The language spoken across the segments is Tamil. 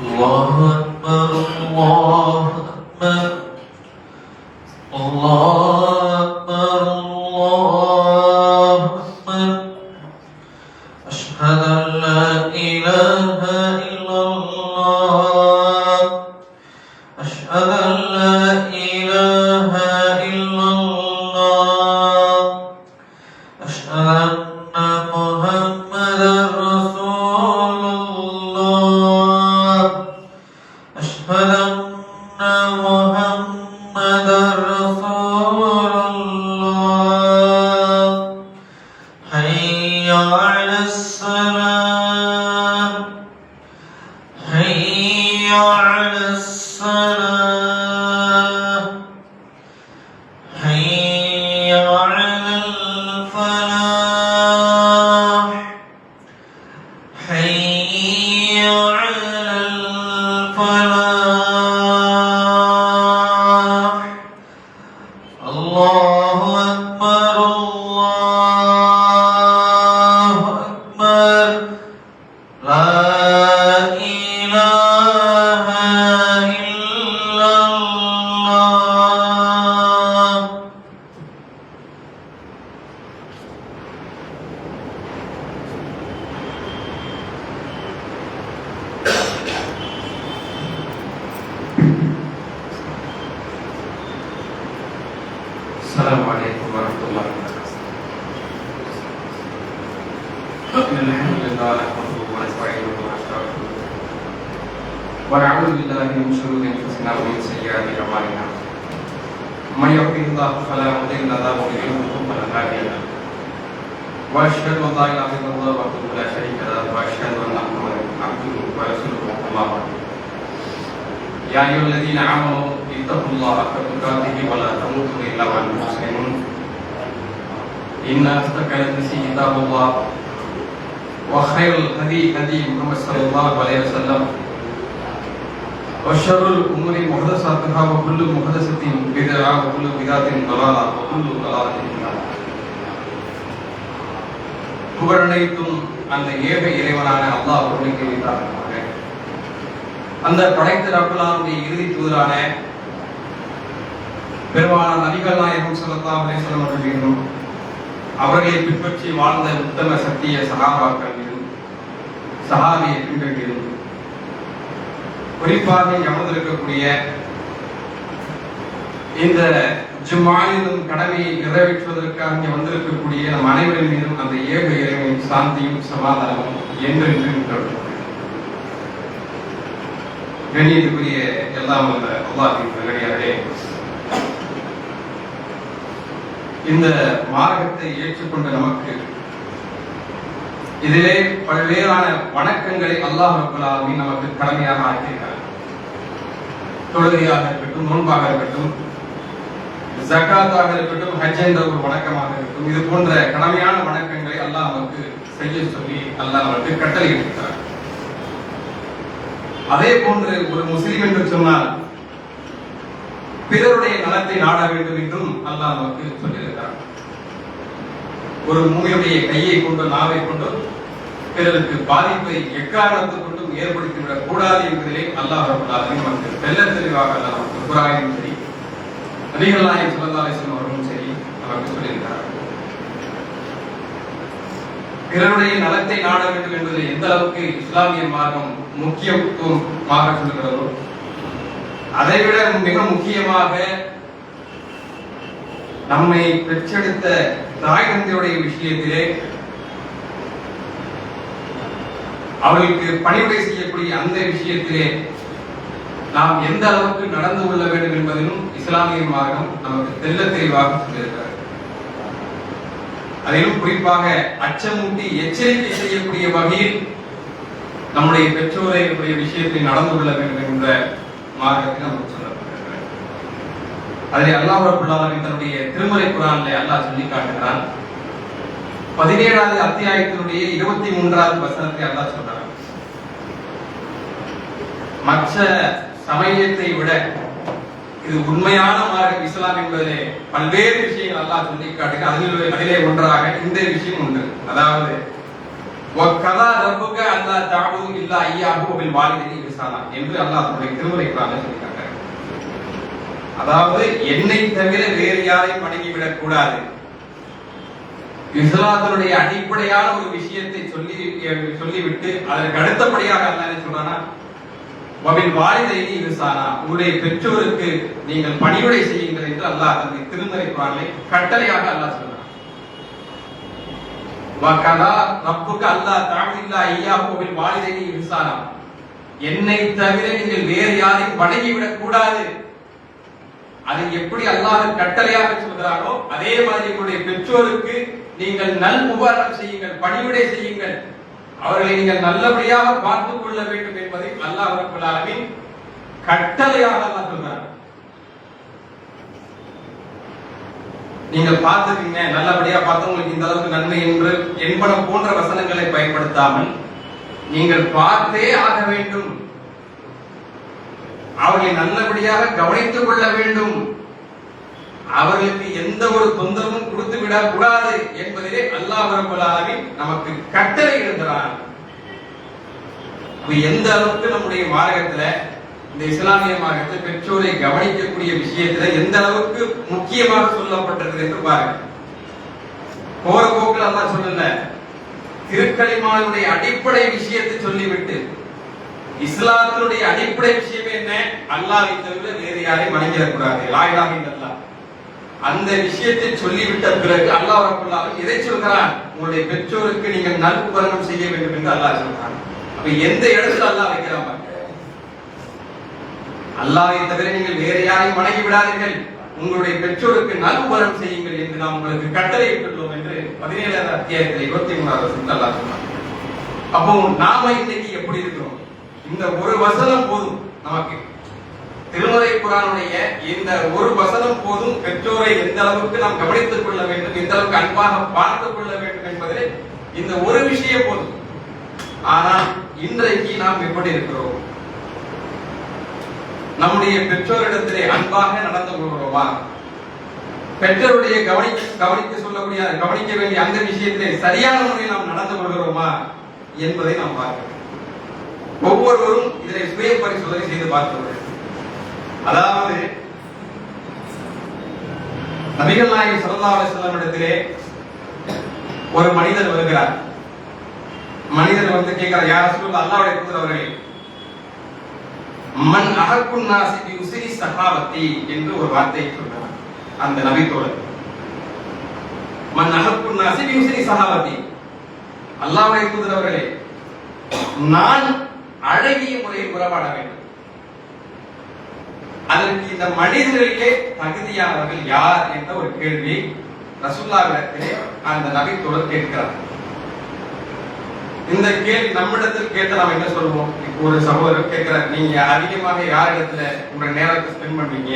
الله أكبر الله أكبر الله أكبر الله أكبر أشهد أن لا إله إلا الله أشهد أن لا إله إلا الله أشهد أن محمدا رسول الله أشهد أن محمدا رسول الله حي على الصلاة حي على الصلاة حي على الفلاح حي على الفلاح الله أكبر الله أكبر لا إله إلا الله. السلام عليكم ورحمة الله وبركاته. إن الحمد لله نحمده ونستعينه ونستغفره ونعوذ بالله من شرور أنفسنا ومن سيئات أعمالنا. من يهده الله فلا مضل له ومن يضلل فلا هادي له. وأشهد أن لا إله إلا الله وحده لا شريك له وأشهد أن محمدا عبده ورسوله أما بعد. يا أيها الذين آمنوا اتقوا الله حق تقاته ولا تموتن إلا وأنتم مسلمون. إن أصدق الحديث كتاب الله وخير الهدي هدي محمد صلى الله عليه وسلم وشر الأمور محدثاتها وكل محدثة بدعة وكل بدعة ضلالة وكل ضلالة في النار. புகழனைத்தும் அந்த ஏக இறைவனான அல்லாஹ் ஒருவனுக்கே உரித்தானது. அந்த படைத்த ரப்பலானுடைய இறுதி தூதரான பெருமானார் நபிகள் நாயகம் ஸல்லல்லாஹு அலைஹி வஸல்லம் அவர்கள் மீதும் அவர்களை பின்பற்றி வாழ்ந்த உத்தம சத்திய சகாபாக்கள் மீதும் சஹாபிய பெண்கள் மீதும் குறிப்பாக அமர்ந்திருக்கக்கூடிய இந்த ஜும்மாவின் கடமையை நிறைவேற்றுவதற்காக இங்கே வந்திருக்கக்கூடிய நம் அனைவரின் மீதும் அந்த ஏக இறைவனின் சாந்தியும் சமாதானமும் என்றென்றும் தொடரும். கண்ணியத்துக்குரிய எல்லாம் வந்த அல்லாஹ்வின் நல்லடியார்களே, இந்த மார்க்கத்தை ஏற்றுக்கொண்ட நமக்கு இதிலே பல்வேறான வணக்கங்களை அல்லாஹ் ரப்பல் ஆலமீன் நமக்கு கடமையாக ஆக்கியிருக்கிறார். தொழுகையாக இருக்கட்டும், நோன்பாக இருக்கட்டும், ஜகாத்தாக இருக்கட்டும், ஹஜ் என்ற ஒரு வணக்கமாக இருக்கட்டும், இது போன்ற கடமையான வணக்கங்களை அல்லாஹ் நமக்கு செய்ய சொல்லி அல்லாஹ் நமக்கு கட்டளையிட்டிருக்கிறார். அதே போன்று ஒரு முஸ்லிம் என்று சொன்னால் பிறருடைய நலத்தை நாட வேண்டும் என்றும் அல்லாஹ் நமக்கு சொல்லியிருக்கிறார். ஒரு மூமியுடைய கையை கொண்டு நாவை கொண்டு பிறருக்கு பாதிப்பை எக்காரணத்தை கொண்டும் ஏற்படுத்திவிடக் கூடாது என்பதிலே அல்லாஹ் ரப்பல் ஆலமீன் நமக்கு தெள்ளத் தெளிவாக அல்லாஹ் நமக்கு குர்ஆனிலும் சரி நபிகள் நாயகம் ஸல்லல்லாஹு அலைஹி வஸல்லம் அவர்களும் சரி நமக்கு சொல்லியிருக்கிறார். பிறருடைய நலத்தை நாட வேண்டும் என்பதில் எந்த அளவுக்கு இஸ்லாமிய மார்க்கம் முக்கியத்துவமாக சொல்கிறதோ அதைவிட மிக முக்கியமாக நம்மை பெற்றெடுத்த தாய் தந்தையுடைய விஷயத்திலே அவர்களுக்கு பணிவிடை செய்யக்கூடிய அந்த விஷயத்திலே நாம் எந்த அளவுக்கு நடந்து கொள்ள வேண்டும் என்பதிலும் இஸ்லாமிய மார்க்கம் நமக்கு தெள்ளத் தெளிவாக சொல்லியிருக்கிறது. அதிலும் குறிப்பாக அச்சமூட்டி எச்சரிக்கை செய்யக்கூடிய வகையில் நம்முடைய பெற்றோரை விஷயத்தில் நடந்து கொள்ள வேண்டும் என்ற மார்க்கத்தில் நமக்கு சொல்லப்பட்டிருக்கிறது. அதில் அல்லாஹ் ரப்பல் ஆலமீன் தன்னுடைய திருமறை குர்ஆனிலே அல்லாஹ் சொல்லி காட்டுகிறான். 17வது அத்தியாயத்தினுடைய 23வது வசனத்தை அல்லாஹ் சொல்றான். மற்ற சமயத்தை விட இது உண்மையான மார்க்கம் இஸ்லாம் என்பதிலே பல்வேறு விஷயங்கள் அல்லாஹ் சொல்லி காட்டுங்க. அதிலே ஒன்றாக இந்த விஷயம் உண்டு. அதாவது வக்கதா ரப்புக அல்லா தஅபுது இல்லா இய்யாஹு வபில் வாலிதைனி இஹ்சானா என்று அல்லாஹ் தன்னுடைய திருமறை குர்ஆனில் சொல்லியிருக்காங்க. அதாவது என்னை தவிர வேறு யாரையும் வணங்கிவிடக் கூடாது. இஸ்லாத்தினுடைய அடிப்படையான ஒரு விஷயத்தை சொல்லிவிட்டு அதற்கு அடுத்தபடியாக அல்லாஹ் என்ன சொல்றானா, வபில் வாலிதைனி இஹ்சானா, உங்களுடைய பெற்றோருக்கு நீங்கள் பணிவிடை செய்யுங்கள் என்று அல்லாஹ் தன்னுடைய திருமறை குர்ஆனிலே கட்டளையாக அல்லாஹ் சொல்றான். வகதா ரப்புக அல்லா தஅபுது இல்லா இய்யாஹு வபில் வாலிதைனி இஹ்சானா, என்னை தவிர நீங்கள் வேறு யாரையும் வணங்கிவிடக் கூடாது. அது எப்படி அல்லாஹ் கட்டளையாக சொல்கிறாரோ அதே மாதிரி உங்களுடைய பெற்றோருக்கு நீங்கள் நல் உபகாரம் செய்யுங்கள், பணிவிடை செய்யுங்கள், அவர்களை நீங்கள் நல்லபடியாக பார்த்துக் கொள்ள வேண்டும் என்பதை அல்லாஹ் ரப்பல் ஆலமீன் கட்டளையாக அல்லாஹ் சொல்றார். நீங்கள் பார்த்துக்கீங்க, நல்லபடியா பார்த்து உங்களுக்கு இந்த அளவுக்கு நன்மை என்று என்பன போன்ற வசனங்களை பயன்படுத்தாமல் நீங்கள் பார்த்தே ஆக வேண்டும், அவர்களை நல்லபடியாக கவனித்துக் கொள்ள வேண்டும், அவர்களுக்கு எந்த ஒரு தொந்தரவும் கொடுத்து விடக் கூடாது என்பதிலே அல்லாஹ் ரப்பல் ஆலமீன் நமக்கு கட்டளை இடுகிறான். எந்த அளவுக்கு நம்முடைய மார்க்கத்துல, இந்த இஸ்லாமிய மார்க்கத்தில் பெற்றோரை கவனிக்கக்கூடிய விஷயத்துல எந்த அளவுக்கு முக்கியமாக சொல்லப்பட்டது என்று பாருங்க. போற போக்கில் அல்லாஹ் சொல்லல, திருக்கலிமாவுடைய அடிப்படை விஷயத்தை சொல்லிவிட்டு இஸ்லாத்தினுடைய அடிப்படை விஷயம் என்ன, அல்லாஹ்வை தவிர வேறு யாரையும் வணங்கிடக்கூடாது, லா இலாஹ இல்லல்லாஹ், அந்த விஷயத்தை சொல்லிவிட்ட பிறகு அல்லாஹ் ரப்பல் ஆலமீன் எதை சொல்கிறான், உங்களுடைய பெற்றோருக்கு நீங்கள் நல்உபகாரம் செய்ய வேண்டும் என்று அல்லாஹ் சொல்றான். அப்ப எந்த இடத்துல அல்லாஹ் வைக்கிறான், அல்லாஹ்வை தவிர நீங்கள் வேறு யாரையும் வணங்கி விடாதீர்கள், உங்களுடைய பெற்றோருக்கு நல்உபகாரம் செய்யுங்கள் என்று நாம் உங்களுக்கு கட்டளையிட்டுள்ளோம் என்று 17வது அத்தியாயத்தில் 23வது வசனத்தில் அல்லாஹ் சொல்றான். அப்போ நாம இன்னைக்கு எப்படி இருக்கிறோம்? இந்த ஒரு வசனம் போதும் நமக்கு. திருமறை குர்ஆனுடைய இந்த ஒரு வசனம் போதும் பெற்றோரை எந்த அளவுக்கு நாம் கவனித்துக் கொள்ள வேண்டும், எந்த அளவுக்கு அன்பாக பார்த்துக் கொள்ள வேண்டும் என்பதில் இந்த ஒரு விஷயம் போதும். ஆனால் இன்றைக்கு நாம் எப்படி இருக்கிறோம்? நம்முடைய பெற்றோரிடத்திலே அன்பாக நடந்து கொள்கிறோமா? பெற்றோருடைய கவனிக்க வேண்டிய அந்த விஷயத்திலே சரியான முறையில் நாம் நடந்து கொள்கிறோமா என்பதை நாம் பார்க்கிறோம். ஒவ்வொருவரும் இதனை சுய பரிசோதனை செய்து பார்க்கிறோம். அதாவது நபிகள் நாயகம் ஸல்லல்லாஹு அலைஹி வஸல்லம் இடத்திலே ஒரு மனிதர் வருகிறார். மனிதர் வந்து கேட்கிறார், யா ரசூலல்லாஹ், அல்லாஹ்வுடைய தூதர் அவர்களே, மன் அஹக்குன் நாஸி பி உஸ்ரி ஸஹாபத்தி என்று ஒரு வார்த்தையை சொல்றார் அந்த நபி தோழர். மன் அஹக்குன் நாஸி பி உஸ்ரி ஸஹாபத்தி, அல்லாஹ்வுடைய தூதர் அவர்களே, நான் அழகிய முறையில் உறவாட வேண்டும், அதற்கு இந்த மனிதர்களிலே தகுதியானவர்கள் யார் என்ற ஒரு கேள்வி ரசூலுல்லாஹ்விடத்திலே அந்த நபி தோழர் கேட்கிறார். இந்த கேள்வி நம்மிடத்தில் கேட்ட நாம் என்ன சொல்வோம்? இப்போ ஒரு சகோதரர் கேட்கிறார், நீங்க அதிகமாக யாரிடத்துல உங்க நேரத்தை ஸ்பெண்ட் பண்ணுவீங்க,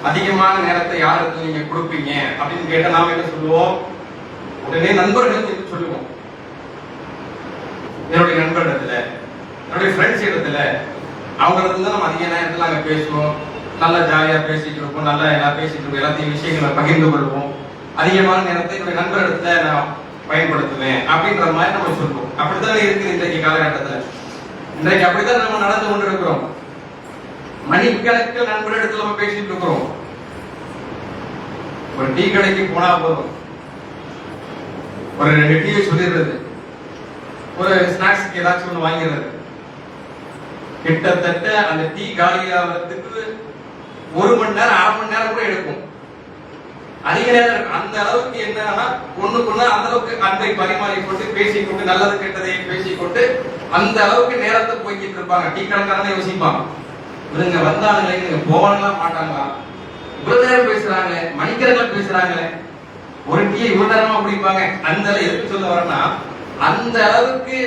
அதிகமான நேரத்தை யாரிடத்துல நீங்க கொடுப்பீங்க அப்படின்னு கேட்டா நாம என்ன சொல்லுவோம்? உடனே நண்பர்கள் சொல்லுவோம். என்னுடைய நண்பரிடத்துல, என்னுடைய ஃப்ரெண்ட்ஸ் இடத்துல, அவங்க இடத்துல நம்ம அதிக நேரத்தில் நாங்கள் பேசுவோம், நல்லா ஜாலியாக பேசிட்டு இருப்போம், நல்லா எல்லாம் பேசிட்டு இருப்போம், எல்லாத்தையும் விஷயங்களை பகிர்ந்து கொள்வோம், அதிகமான நேரத்தை என்னுடைய நண்பர் இடத்துல நான் பயன்படுத்துவேன் அப்படின்ற மாதிரி நம்ம சொல்லுவோம். அப்படித்தான் இருக்குது இன்றைக்கு காலகட்டத்தில். இன்றைக்கு அப்படித்தான் நம்ம நடந்து கொண்டு இருக்கிறோம். மணிக்கணக்கில் நண்பர் இடத்துல நம்ம பேசிட்டு இருக்கிறோம். ஒரு டீ கடைக்கு போனா போதும், ஒரு 2 டீ சொல்லிடுறது, ஒரு ஸ்நாக்ஸ்க்கு ஏதாச்சும் ஒன்று வாங்கிறது, கிட்டத்தட்ட அந்த டீ காலியாகிறதுக்கு 1 மணி நேரம் 1/2 மணி நேரம் கூட எடுக்கும், அதிக நேரம். அந்த அளவுக்கு என்னன்னா ஒண்ணுக்குள்ள அந்த அளவுக்கு அன்பை பரிமாறிக்கொண்டு பேசிக்கொண்டு நல்லது கெட்டதை பேசிக்கொண்டு அந்த அளவுக்கு நேரத்தை போய்கிட்டு இருப்பாங்க. டீ கடைக்காரனே யோசிப்பாங்க, இவங்க வந்தாங்களே, இவங்க போவாங்களா மாட்டாங்களா, இவ்வளவு நேரம் பேசுறாங்க, மணிக்கணக்கில் பேசுறாங்களே, ஒரு டீ இவ்வளவு நேரமா குடிப்பாங்க. அந்த எதுக்கு சொல்ல வரேன்னா, அந்த அளவுக்கு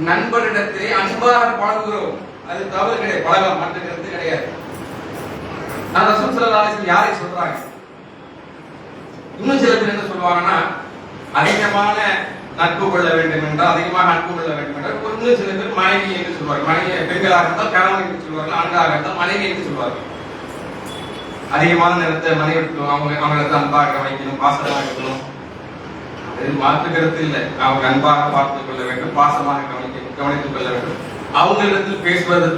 நண்பரிடத்திலே அன்பாக பழகுகிறோம். அது தவறு கிடையாது, பழகலாம், மாற்று கருத்து கிடையாது. நான் ரசூல் ஸல்லல்லாஹு அலைஹி வஸல்லம் யாரை சொல்றாங்க? இன்னும் சில பேர் என்ன சொல்லுவாங்கன்னா, அதிகமான நட்பு கொள்ள வேண்டும் என்றால், அதிகமாக அன்பு கொள்ள வேண்டும் என்றால், இன்னும் சில பேர் மனைவி என்று சொல்வார்கள். மனைவி பெண்களாக இருந்தால் கணவன் என்று சொல்வார்கள், ஆண்களாக இருந்தால் மனைவி என்று சொல்வார்கள். அதிகமான நேரத்தை மனைவி அவங்களுக்கு அன்பாக கவனிக்கணும், பாசமாக இருக்கணும். அது மாற்று கருத்து இல்லை. அவங்க அன்பாக பார்த்துக் கொள்ள வேண்டும், பாசமாக கவனித்துக் கொள்ள வேண்டும், அவங்களிடத்தில் பேசுவது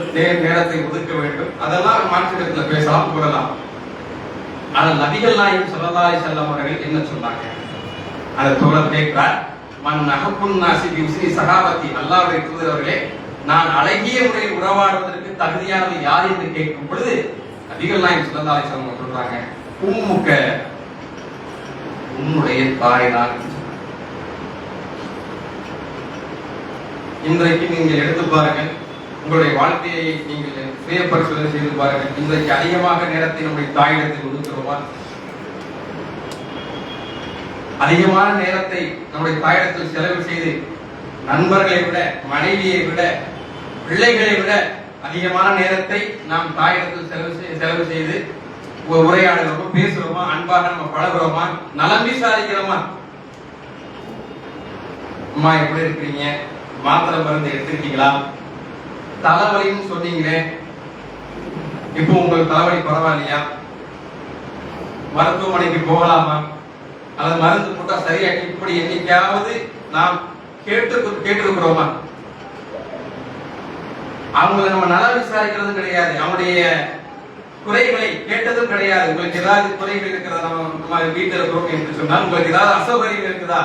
நேரத்தை ஒதுக்க வேண்டும். அதெல்லாம் மாற்று கருத்துல பேசலாம், கூறலாம். ஆனால் நபிகள் நாயகம் ஸல்லல்லாஹு அலைஹி வஸல்லம் அவர்கள் என்ன சொன்னாங்க? அந்த தோழர் கேட்கிறார், மன் அஹப்புன் நாஸி பி உஸ்ரி ஸஹாபத்தி, அல்லாஹ்வுடைய தூதர் அவர்களே, நான் அழகிய முறையில் உறவாடுவதற்கு தகுதியானவர் யார் என்று கேட்கும் பொழுது நபிகள் நாயகம் ஸல்லல்லாஹு அலைஹி வஸல்லம் சொல்றாங்க, உம்முக, உன்னுடைய தாய் தான். இன்றைக்கு நீங்கள் எடுத்து பாருங்கள், உங்களுடைய வாழ்க்கையை நீங்கள் சுய பரிசோதனை செய்து பாருங்கள். இன்றைக்கு அதிகமாக நேரத்தை நம்முடைய தாயிடத்தில் ஒதுக்குறோமா? அதிகமான நேரத்தை நம்முடைய தாயிடத்தில் செலவு செய்து நண்பர்களை விட, மனைவியை விட, பிள்ளைகளை விட அதிகமான நேரத்தை நாம் தாயிடத்தில் செலவு செய்து உரையாடுகிறோமா, பேசுறோமா, அன்பாக நம்ம பழகுறோமா, நலம் விசாரிக்கிறோமா? அம்மா எப்படி இருக்கிறீங்க, மாத்திரை மருந்து எடுத்துக்கிட்டீங்களா, தலைவலின்னு சொன்னீங்களே, இப்போ உங்களுக்கு தலைவலி பரவாயில்லையா, மருத்துவமனைக்கு போகலாமா, அல்லது மருந்து போட்டா சரியா, இப்படி என்னைக்காவது நாம் கேட்டிருக்கிறோமா? அவங்களை நம்ம நல விசாரிக்கிறது கிடையாது, அவங்களுடைய குறைகளை கேட்டதும் கிடையாது. உங்களுக்கு ஏதாவது குறைகள் இருக்கிறதா, நம்ம வீட்டில் இருக்கிறோம் என்று சொன்னால் உங்களுக்கு ஏதாவது அசௌகரியம் இருக்குதா,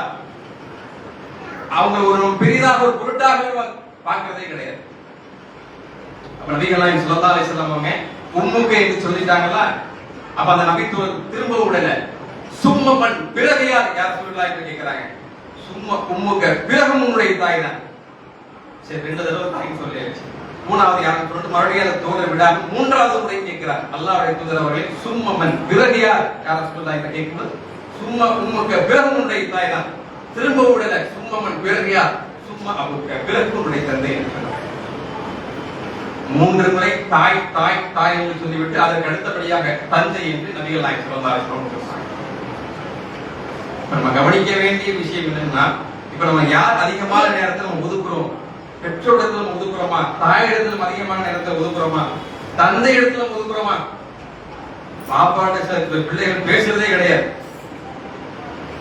அவங்க ஒரு பெரிதாக ஒரு பொருட்டாக பார்க்கிறதே கிடையாது. நபிகள் நாயகம் ஸல்லல்லாஹு அலைஹி வஸல்லம் அவங்க உம்முக்கு என்று சொல்லிட்டாங்களா, அப்ப அந்த நபி திரும்ப விடல, சும்மமன், பிறகு யார் ரசூலுல்லாஹ் என்று கேட்கிறாங்க. சும்மா உம்முக, பிறகு உன்னுடைய தாய் தான். சரி, 2 தடவை தாய் சொல்லியாச்சு, 3வது யாரும் சொல்லிட்டு மறுபடியும் அதை தோழ விடாம 3வது முறை கேட்கிறார். அல்லாஹ்வுடைய தூதர் அவர்களே, சும்மமன், பிறகு யார் ரசூலுல்லாஹ் என்று கேட்கும்போது சும்மா உம்முக, பிறகு உன்னுடைய தாய் தான். திரும்ப விடல, சும்மமன், பிறகு யார், சும்மா அபுக்க, பிறகு உன்னுடைய தந்தை என்று சொன்னார். 3 முறை தாய் தாய் தாய் என்று சொல்லிவிட்டு அதற்கு அடுத்தபடியாக தந்தை என்று நபிகள் நாயகம் ஸல்லல்லாஹு அலைஹி வஸல்லம் சொன்னாங்க. நம்ம கவனிக்க வேண்டிய விஷயம் என்னன்னா, இப்ப நம்ம யார் அதிகமான நேரத்தை நம்ம ஒதுக்குறோம்? பெற்றோரிடத்துல நம்ம ஒதுக்குறோமா, தாயிடத்துல அதிகமான நேரத்தை ஒதுக்குறோமா, தந்தை இடத்துல ஒதுக்குறோமா? பாப்பாட்ட பிள்ளைகள் பேசுறதே கிடையாது.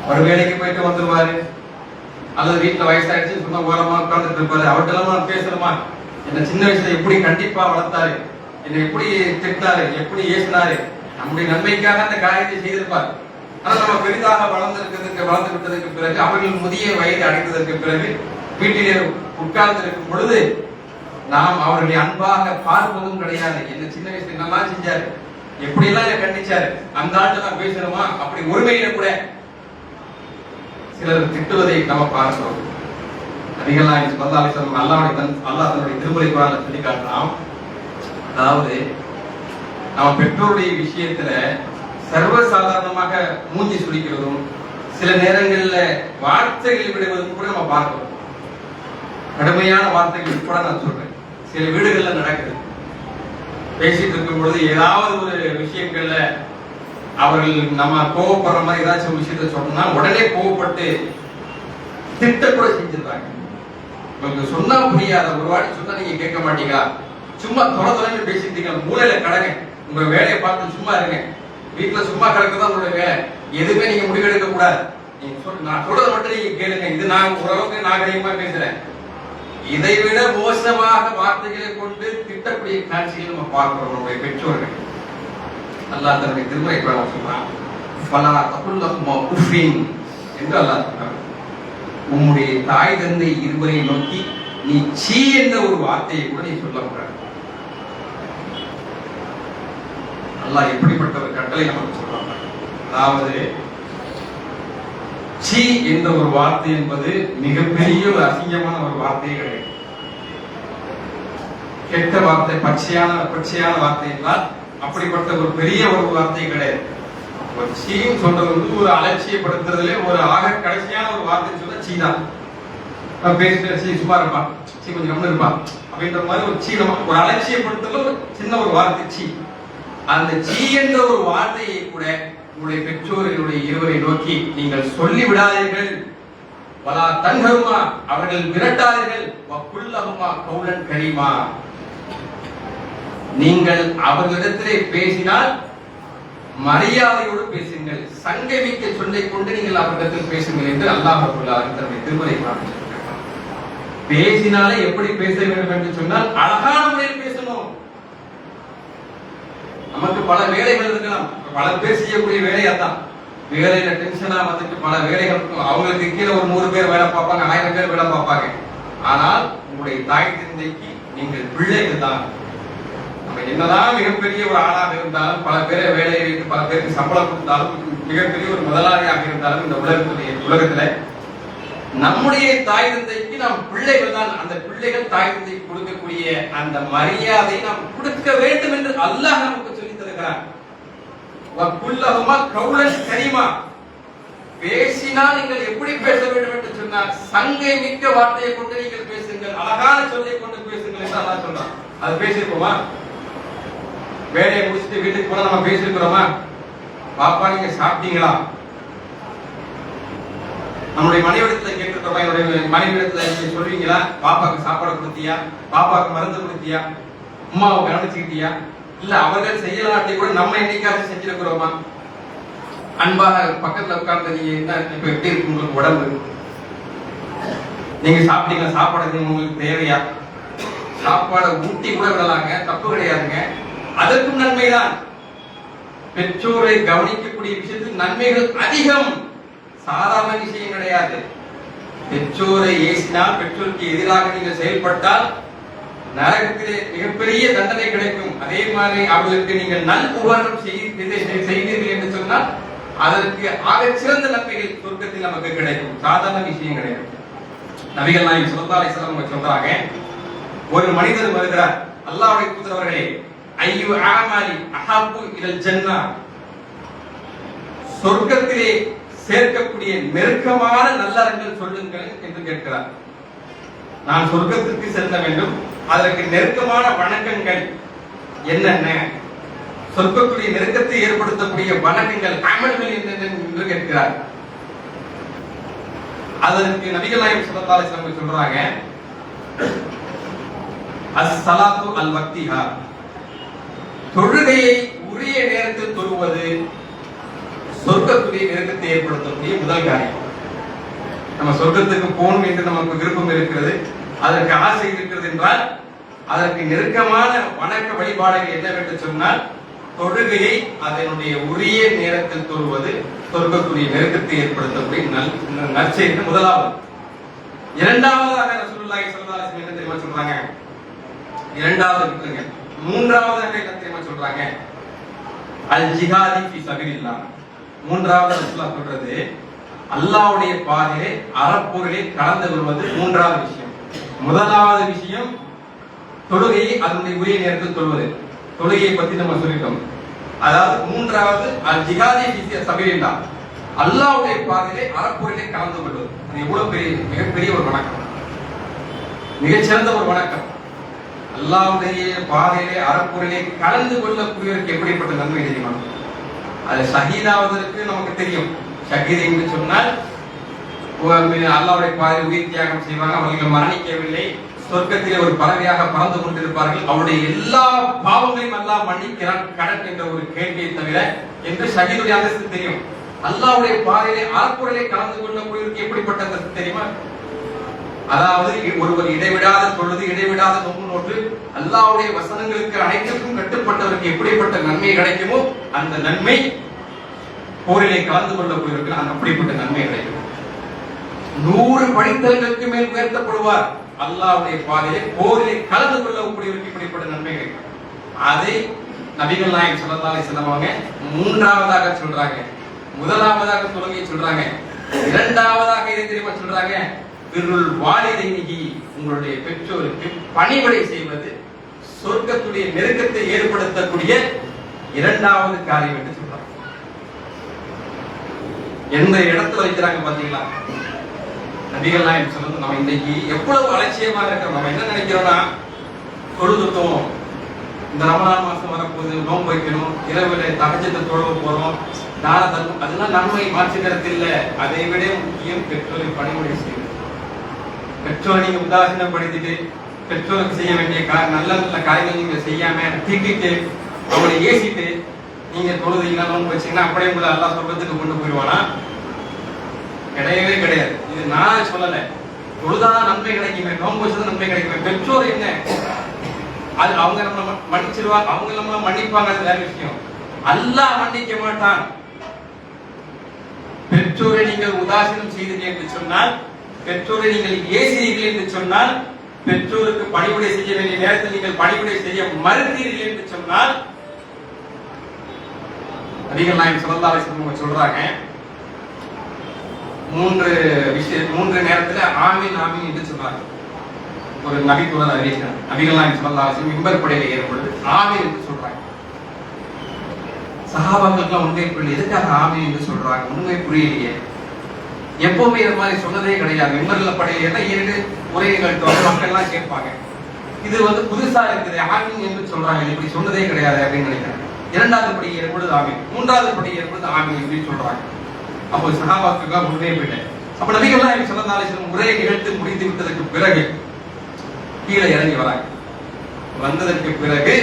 அவர் வேலைக்கு போயிட்டு வந்துருவாரு, அல்லது வீட்டுல வயசாயிடுச்சு சும்மா ஓரமா உட்கார்ந்துட்டு இருப்பாரு, அவர்கிட்ட பேசணுமா? என்ன சின்ன வயசுல எப்படி கண்டிப்பா வளர்த்தாரு, என்ன எப்படி திட்டாரு, எப்படி ஏசினாரு, நம்முடைய நன்மைக்காக அந்த காரியத்தை செய்திருப்பார். ஆனா நம்ம பெரிதாக வளர்ந்து விட்டதற்கு பிறகு, அவர்கள் முதிய வயது அடைந்ததற்கு பிறகு வீட்டிலே உட்கார்ந்து இருக்கும் பொழுது நாம் அவர்களை அன்பாக பார்ப்பதும் கிடையாது. என்ன சின்ன வயசுல என்னெல்லாம் செஞ்சாரு, எப்படி எல்லாம் என்ன கண்டிச்சாரு, அந்த ஆண்டு தான் பேசணுமா? அப்படி ஒருமையில கூட சிலர் திட்டுவதை நம்ம பார்க்கிறோம். நபிகள் நாயகம் ஸல்லல்லாஹு அலைஹி வஸல்லம் அல்லாஹ் தன்னுடைய திருமறை குர்ஆன்ல சொல்லி காட்டுறான். அதாவது நம்ம பெற்றோருடைய விஷயத்துல சர்வசாதாரணமாக மூஞ்சி சுளிக்கிறதும், சில நேரங்கள்ல வார்த்தைகள் விடுவதும் கூட நம்ம பார்க்கிறோம். கடுமையான வார்த்தைகள் கூட நான் சொல்றேன், சில வீடுகள்ல நடக்குது. பேசிட்டு இருக்கும் பொழுது ஏதாவது ஒரு விஷயங்கள்ல அவர்கள் நம்ம கோவப்படுற மாதிரி ஏதாச்சும் ஒரு விஷயத்த சொன்னா உடனே கோவப்பட்டு திட்ட கூட செஞ்சிருக்காங்க. உங்களுக்கு சொன்னா புரியாத, ஒரு வாட்டி சொன்னா நீங்க கேட்க மாட்டீங்களா, சும்மா தொலைன்னு பேசிட்டீங்க, மூலையில கடங்க, உங்க வேலையை பார்த்து சும்மா இருங்க, வீட்டுல சும்மா கிடக்குதான் உங்களுடைய வேலை, எதுவுமே நீங்க முடிவெடுக்க கூடாது, நீங்க நான் சொல்றதை மட்டும் நீங்க கேளுங்க, இது நான் ஓரளவுக்கு நாகரிகமா பேசுறேன். இதை விட மோசமாக வார்த்தைகளை கொண்டு திட்டக்கூடிய காட்சிகள் நம்ம பார்க்கிறோம் நம்முடைய பெற்றோர்கள். அல்லாஹ் தன்னுடைய திருமறை குர்ஆன்ல சொல்றான், ஃபலா தகுல் லஹுமா உஃபின் என்று அல்லாஹ் சொல்றான். உம்முடைய தாய் தந்தை இருவரை நோக்கி நீ சீ என்ற ஒரு வார்த்தையை கூட நீ சொல்லக்கூடாது. அல்லாஹ் எப்படிப்பட்ட ஒரு கட்டளை நமக்கு சொல்றாங்க. அதாவது சீ என்ற ஒரு வார்த்தை என்பது மிகப்பெரிய ஒரு அசிங்கமான ஒரு வார்த்தையே கிடையாது. கெட்ட வார்த்தை, பச்சையான வார்த்தை என்றால் அப்படிப்பட்ட ஒரு பெரிய ஒரு வார்த்தை கிடையாது. ஒரு சீன்னு சொல்றது வந்து ஒரு அலட்சியப்படுத்துறதுல ஒரு ஆக கடைசியான ஒரு வார்த்தை சொன்னா சீ தான். பேசிட்டு சீ சும்மா இருப்பான், சீ கொஞ்சம் கம்மி இருப்பான் அப்படின்ற மாதிரி ஒரு சீ, நம்ம ஒரு அலட்சியப்படுத்துறது ஒரு சின்ன ஒரு வார்த்தை சீ. அந்த சீ என்ற ஒரு வார்த்தையை கூட உங்களுடைய பெற்றோர்களுடைய இருவரை நோக்கி நீங்கள் சொல்லி விடாதீர்கள். வலா தன்ஹருமா, அவர்கள் விரட்டாதீர்கள். வகுல்லஹுமா கௌலன் கரீமா, நீங்கள் அவர்களிடத்திலே பேசினால் மரியாதையோடு பேசுங்கள், சங்கை மிக்க சொல்லை கொண்டு நீங்கள் அவரிடத்தில் பேசுங்கள் என்று அல்லாஹ் தன்னுடைய திருமறை காண்பிச்சிருக்கிறார். பேசினாலே எப்படி பேச வேண்டும் என்று சொன்னால் அழகான முறையில் பேசணும். நமக்கு பல வேலைகள் இருக்கலாம், பல பேர் செய்யக்கூடிய வேலையா தான். வேலையில டென்ஷனா வந்துட்டு பல வேலைகள், அவங்களுக்கு கீழே ஒரு 100 பேர் வேலை பார்ப்பாங்க, 1000 பேர் வேலை பார்ப்பாங்க. ஆனால் உங்களுடைய தாய் தந்தைக்கு நீங்கள் பிள்ளைகள் தான். நம்ம என்னதான் மிகப்பெரிய ஒரு ஆளாக இருந்தாலும், பல பேரை வேலையை வைத்து பல பேருக்கு சம்பளம் கொடுத்தாலும், மிகப்பெரிய ஒரு முதலாளியாக இருந்தாலும், இந்த உலகத்துல நம்முடைய தாய் தந்தைக்கு நாம் பிள்ளைகள் தான். அந்த பிள்ளைகள் தாய் தந்தைக்கு கொடுக்கக்கூடிய அந்த மரியாதை நாம் கொடுக்க வேண்டும் என்று அல்லாஹ் நமக்கு சொல்லி தருகிறார். வக்குல்லஹுமா கௌலன் கரீமா, பேசினால் நீங்கள் எப்படி பேச வேண்டும் என்று சொன்னார், சங்கை மிக்க வார்த்தையை கொண்டு நீங்கள் பேசுங்கள், அழகான சொல்லை கொண்டு பேசுங்கள் என்று அல்லாஹ் சொல்றான். அது பேசியிருப்போமா? வேலையை முடிச்சுட்டு வீட்டுக்கு போனா நம்ம பேசியிருக்கிறோமா? பாப்பா நீங்க சாப்பிட்டீங்களா? நம்முடைய மனைவிடத்துல கேட்டிருக்கிறோமா? என்னுடைய மனைவிடத்துல நீங்க சொல்வீங்களா? பாப்பாக்கு சாப்பாடு கொடுத்தியா? பாப்பாக்கு மருந்து கொடுத்தியா? அம்மாவை கவனிச்சுக்கிட்டியா? இல்ல அவர்கள் செய்யலாட்டி கூட நம்ம என்னைக்காச்சும் செஞ்சிருக்கிறோமா? அன்பாக பக்கத்துல உட்கார்ந்து நீங்க என்ன இப்ப எப்படி இருக்கு உங்களுக்கு உடம்பு, நீங்க சாப்பிட்டீங்களா, சாப்பாடு உங்களுக்கு தேவையா? சாப்பாடை ஊட்டி கூட விடலாங்க, தப்பு கிடையாதுங்க, அதற்கும் நன்மைதான். பெற்றோரை கவனிக்கக்கூடிய விஷயத்தில் நன்மைகள் அதிகம், சாதாரண விஷயம் கிடையாது. பெற்றோரை ஏசினால், பெற்றோருக்கு எதிராக நீங்கள் செயல்பட்டால் நரகத்திலே மிகப்பெரிய தண்டனை கிடைக்கும். அதே மாதிரி அவர்களுக்கு நீங்கள் நல் உபகாரம் செய்தீர்கள் என்று சொன்னால் அதற்கு ஆக சிறந்த நன்மைகள் சொர்க்கத்தில் நமக்கு கிடைக்கும். சாதாரண விஷயம் கிடையாது. நபிகள் நாயகம் ஸல்லல்லாஹு அலைஹி வஸல்லம் சொல்றாங்க, ஒரு மனிதர் வருகிறார், அல்லாஹ்வுடைய தூதர் அவர்களே, ஐயு அமாலி அஹப்பு இலல் ஜன்னah, சொர்க்கத்திலே சேர்க்கக்கூடிய நெருக்கமான நல்லறங்கள் சொல்லுங்கள் என்று கேட்கிறார். நான் சொர்க்கத்திற்கு செல்ல வேண்டும், அதற்கு நெருக்கமான வணக்கங்கள் என்னென்ன, சொர்க்கத்துடைய நெருக்கத்தை ஏற்படுத்தக்கூடிய வணக்கங்கள் அமல்கள் என்னென்ன என்று கேட்கிறார். அதற்கு நபிகள் நாயகம் ஸல்லல்லாஹு அலைஹி வஸல்லம் சொல்றாங்க, அஸ்-ஸலாத்து அல்-வக்திஹா, தொழுகையை உரிய நேரத்தில் தொழுவது சொர்க்கத்துடைய நெருக்கத்தை ஏற்படுத்தக்கூடிய முதல் காரியம். நம்ம சொர்க்கத்துக்கு போகணும் என்று நமக்கு விருப்பம் இருக்கிறது, அதற்கு ஆசை இருக்கிறது என்றால் அதற்கு நெருக்கமான வணக்க வழிபாடுகள் என்னவென்று சொன்னால் தொழுகையை அதனுடைய உரிய நேரத்தில் தொழுவது சொர்க்கத்துடைய நெருக்கத்தை ஏற்படுத்தக்கூடிய நற்செய்தி முதலாவது. இரண்டாவதாக ரசூலுல்லாஹி ஸல்லல்லாஹு அலைஹி வஸல்லம் என்ன தெரியுமா சொல்றாங்க? இரண்டாவது விட்டுருங்க, மூன்றாவதாக என்ன தெரியுமா சொல்றாங்க? அல் ஜிஹாதி ஃபீ சபீலில்லாஹ். மூன்றாவது ரசூலுல்லாஹ் சொல்றது அல்லாஹ்வுடைய பாதையிலே அறப்போரிலே கலந்து கொள்வது மூன்றாவது விஷயம். முதலாவது விஷயம் தொழுகையை அதனுடைய உரிய நேரத்தில் தொழுவது. தொழுகையை பத்தி நம்ம சொல்லிட்டோம். அதாவது மூன்றாவது அல் ஜிஹாதி ஃபீ சபீலில்லாஹ், அல்லாஹ்வுடைய பாதையிலே அறப்போரிலே கலந்து கொள்வது. இது எவ்வளவு பெரிய மிகப்பெரிய ஒரு வணக்கம், மிகச்சிறந்த ஒரு வணக்கம். அல்லாஹ்வுடைய பாதையிலே அறப்போரிலே கலந்து கொள்ளக்கூடியவருக்கு எப்படிப்பட்ட நன்மை தெரியுமா? அது ஷஹீதாவதற்கு நமக்கு தெரியும். ஷஹீத் என்று சொன்னால் அல்லாஹ்வுடைய பாதையில் உயிர் தியாகம் செய்வாங்க, அவர்கள் மரணிக்கவில்லை, சொர்க்கத்திலே ஒரு பறவையாக பறந்து கொண்டிருப்பார்கள், அவருடைய எல்லா பாவங்களையும் அல்லாஹ் மன்னிக்கிறான் கடன் என்ற ஒரு கேள்வியை தவிர என்று ஷஹீதுடைய அந்தஸ்து தெரியும். அல்லாஹ்வுடைய பாதையிலே அறப்போரிலே கலந்து கொள்ளக்கூடியவருக்கு எப்படிப்பட்ட அந்தஸ்து தெரியுமா? அதாவது ஒருவர் இடைவிடாத தொழுது, இடைவிடாத நோன்பு நோட்டு, அல்லாஹ்வுடைய வசனங்களுக்கு அனைத்துக்கும் கட்டுப்பட்டவருக்கு எப்படிப்பட்ட நன்மை கிடைக்குமோ அந்த நன்மை போரிலே கலந்து கொள்ளக்கூடியவர்கள் அந்த அப்படிப்பட்ட நன்மை கிடைக்கும். 100 படித்தல்களுக்கு மேல் உயர்த்தப்படுவார். அல்லாஹ்வுடைய பாதையிலே போரிலே கலந்து கொள்ளக்கூடியவருக்கு இப்படிப்பட்ட நன்மை கிடைக்கும். அதை நபிகள் நாயகம் ஸல்லல்லாஹு அலைஹி வஸல்லம் அவங்க மூன்றாவதாக சொல்றாங்க. முதலாவதாக தொழுகையை சொல்றாங்க, இரண்டாவதாக இதை தெரியுமா சொல்றாங்க? பிர்ருல் வாலிதைனிஹி, உங்களுடைய பெற்றோருக்கு பணிவிடை செய்வது சொர்க்கத்துடைய நெருக்கத்தை ஏற்படுத்தக்கூடிய இரண்டாவது காரியம் என்று சொல்றாங்க. எந்த இடத்துல வைக்கிறாங்க பாத்தீங்களா? நபிகள் நாயகம் சொல்றது நம்ம இன்னைக்கு எவ்வளவு அலட்சியமாக இருக்கிறோம். நம்ம என்ன நினைக்கிறோம்னா, தொழுதுட்டோம், இந்த ரமலான் மாசம் வரப்போகுது, நோன்பு வைக்கணும், இரவுல தஹஜ்ஜுத் தொழுவ போறோம், தான தர்மம், அதெல்லாம் நன்மை மாற்று கருத்து இல்ல. அதை விட முக்கியம் பெற்றோரை பணிவிடை செய்வது. பெற்றோரை நீங்க உதாசீனப்படுத்திட்டு பெற்றோருக்கு செய்ய வேண்டிய நல்ல நல்ல காரியங்கள் நீங்க செய்யாம திட்டிட்டு அவங்களை ஏசிட்டு நீங்க தொழுதீங்கன்னா நோன்பு வச்சீங்கன்னா அப்படியே உங்களை அல்லாஹ் சொர்க்கத்துக்கு கொண்டு போயிடுவானா? கிடையவே கிடையாது. இது நான் சொல்லல. தொழுதான் நன்மை கிடைக்குமே, நோன்பு வச்சது நன்மை கிடைக்குமே. பெற்றோர் என்ன, அது அவங்க நம்ம மன்னிச்சிருவாங்க, அவங்க நம்ம மன்னிப்பாங்க, அது வேற விஷயம். அல்லாஹ் மன்னிக்க மாட்டான். பெற்றோரை நீங்கள் உதாசீனம் செய்தீர்கள் என்று சொன்னால், பெற்றோரை நீங்கள் ஏசினீர்கள் என்று சொன்னால், பெற்றோருக்கு பணிவிடை செய்ய வேண்டிய நேரத்தில் நீங்கள் பணிவிடை செய்ய மறுத்தீர்கள் என்று சொன்னால், நபிகள் நாயகம் ஸல்லல்லாஹு அலைஹி வஸல்லம் சொல்றாங்க, மூன்று நேரத்துல ஆமீன் ஆமீன் என்று சொன்னாங்க. ஒரு நபி தோழர் அறிவிக்கிறார், நபிகள் நாயகம் ஸல்லல்லாஹு அலைஹி வஸல்லம் மிம்பர் படையில ஏறும்பொழுது ஆமீன் என்று சொல்றாங்க. சஹாபாக்களுக்கு உண்மை புரியல, எதுக்காக ஆமீன் என்று சொல்றாங்க, உண்மை புரியலையே. எப்பவுமே இது மாதிரி சொன்னதே கிடையாது. மிம்பர்ல படையில ஏறு உரை நிகழ்த்துவாங்க, மக்கள் எல்லாம் கேட்பாங்க. இது புதுசா இருக்குது, ஆமீன் என்று சொல்றாங்க, இப்படி சொன்னதே கிடையாது அப்படின்னு நினைக்கிறேன். இரண்டாவது படி ஏற்படுது ஆமீன், மூன்றாவது படி ஏற்படுது ஆமீன் அப்படின்னு சொல்றாங்க. அப்போ சஹாபாக்களுக்கு உண்மையே போயிட்டேன். அப்ப நபிகள் நாயகம் ஸல்லல்லாஹு அலைஹி வஸல்லம் உரையை நிகழ்த்து முடித்து விட்டதற்கு பிறகு கீழே இறங்கி வராங்க. வந்ததற்கு பிறகு